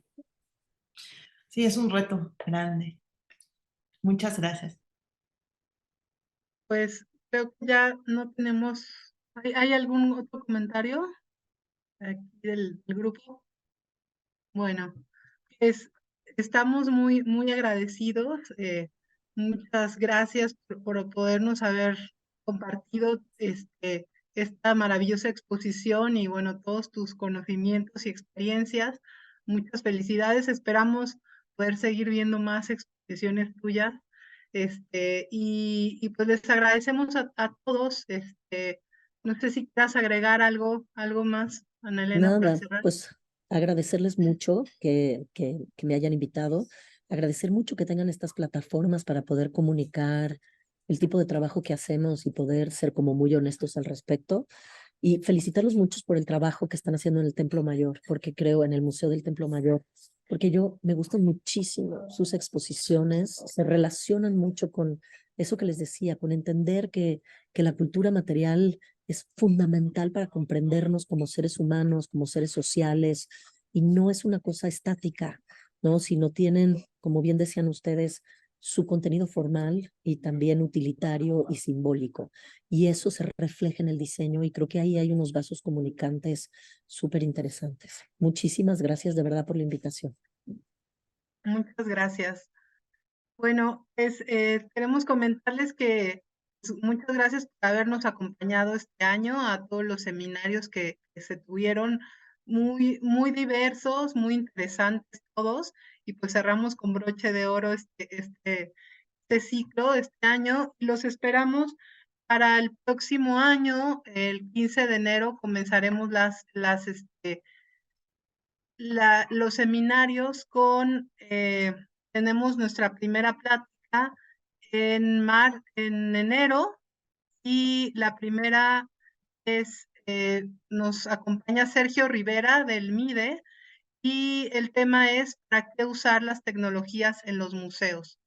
[SPEAKER 4] Sí, es un reto grande. Muchas gracias.
[SPEAKER 2] Pues creo que ya no tenemos, ¿hay algún otro comentario aquí del grupo? Bueno, pues estamos muy agradecidos. Muchas gracias por podernos haber compartido esta maravillosa exposición y bueno, todos tus conocimientos y experiencias. Muchas felicidades. Esperamos poder seguir viendo más exposiciones tuyas. Y pues les agradecemos a todos. No sé si quieras agregar algo más, Ana Elena, para
[SPEAKER 3] Nada,
[SPEAKER 2] cerrar.
[SPEAKER 3] pues agradecerles mucho que me hayan invitado, agradecer mucho que tengan estas plataformas para poder comunicar el tipo de trabajo que hacemos y poder ser como muy honestos al respecto. Y felicitarlos muchos por el trabajo que están haciendo en el Templo Mayor, porque creo en el Museo del Templo Mayor, porque me gustan muchísimo sus exposiciones, se relacionan mucho con eso que les decía, con entender que la cultura material es fundamental para comprendernos como seres humanos, como seres sociales, y no es una cosa estática, ¿no? Sino tienen, como bien decían ustedes, su contenido formal y también utilitario y simbólico. Y eso se refleja en el diseño y creo que ahí hay unos vasos comunicantes súper interesantes. Muchísimas gracias de verdad por la invitación.
[SPEAKER 2] Muchas gracias. Bueno, pues queremos comentarles que muchas gracias por habernos acompañado este año a todos los seminarios que se tuvieron, muy diversos, muy interesantes todos, y pues cerramos con broche de oro este ciclo, este año, y los esperamos para el próximo año. El 15 de enero comenzaremos los seminarios tenemos nuestra primera plática en enero, y la primera nos acompaña Sergio Rivera del MIDE, y el tema es ¿para qué usar las tecnologías en los museos?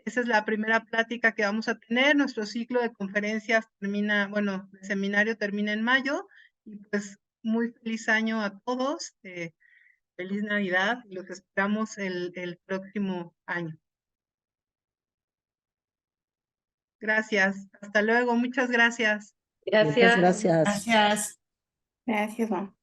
[SPEAKER 2] Esa es la primera plática que vamos a tener. Nuestro ciclo de conferencias el seminario termina en mayo, y pues muy feliz año a todos. feliz Navidad y los esperamos el próximo año. Gracias, hasta luego, muchas gracias.
[SPEAKER 3] Muchas gracias.
[SPEAKER 4] Gracias.
[SPEAKER 6] Gracias, Juan.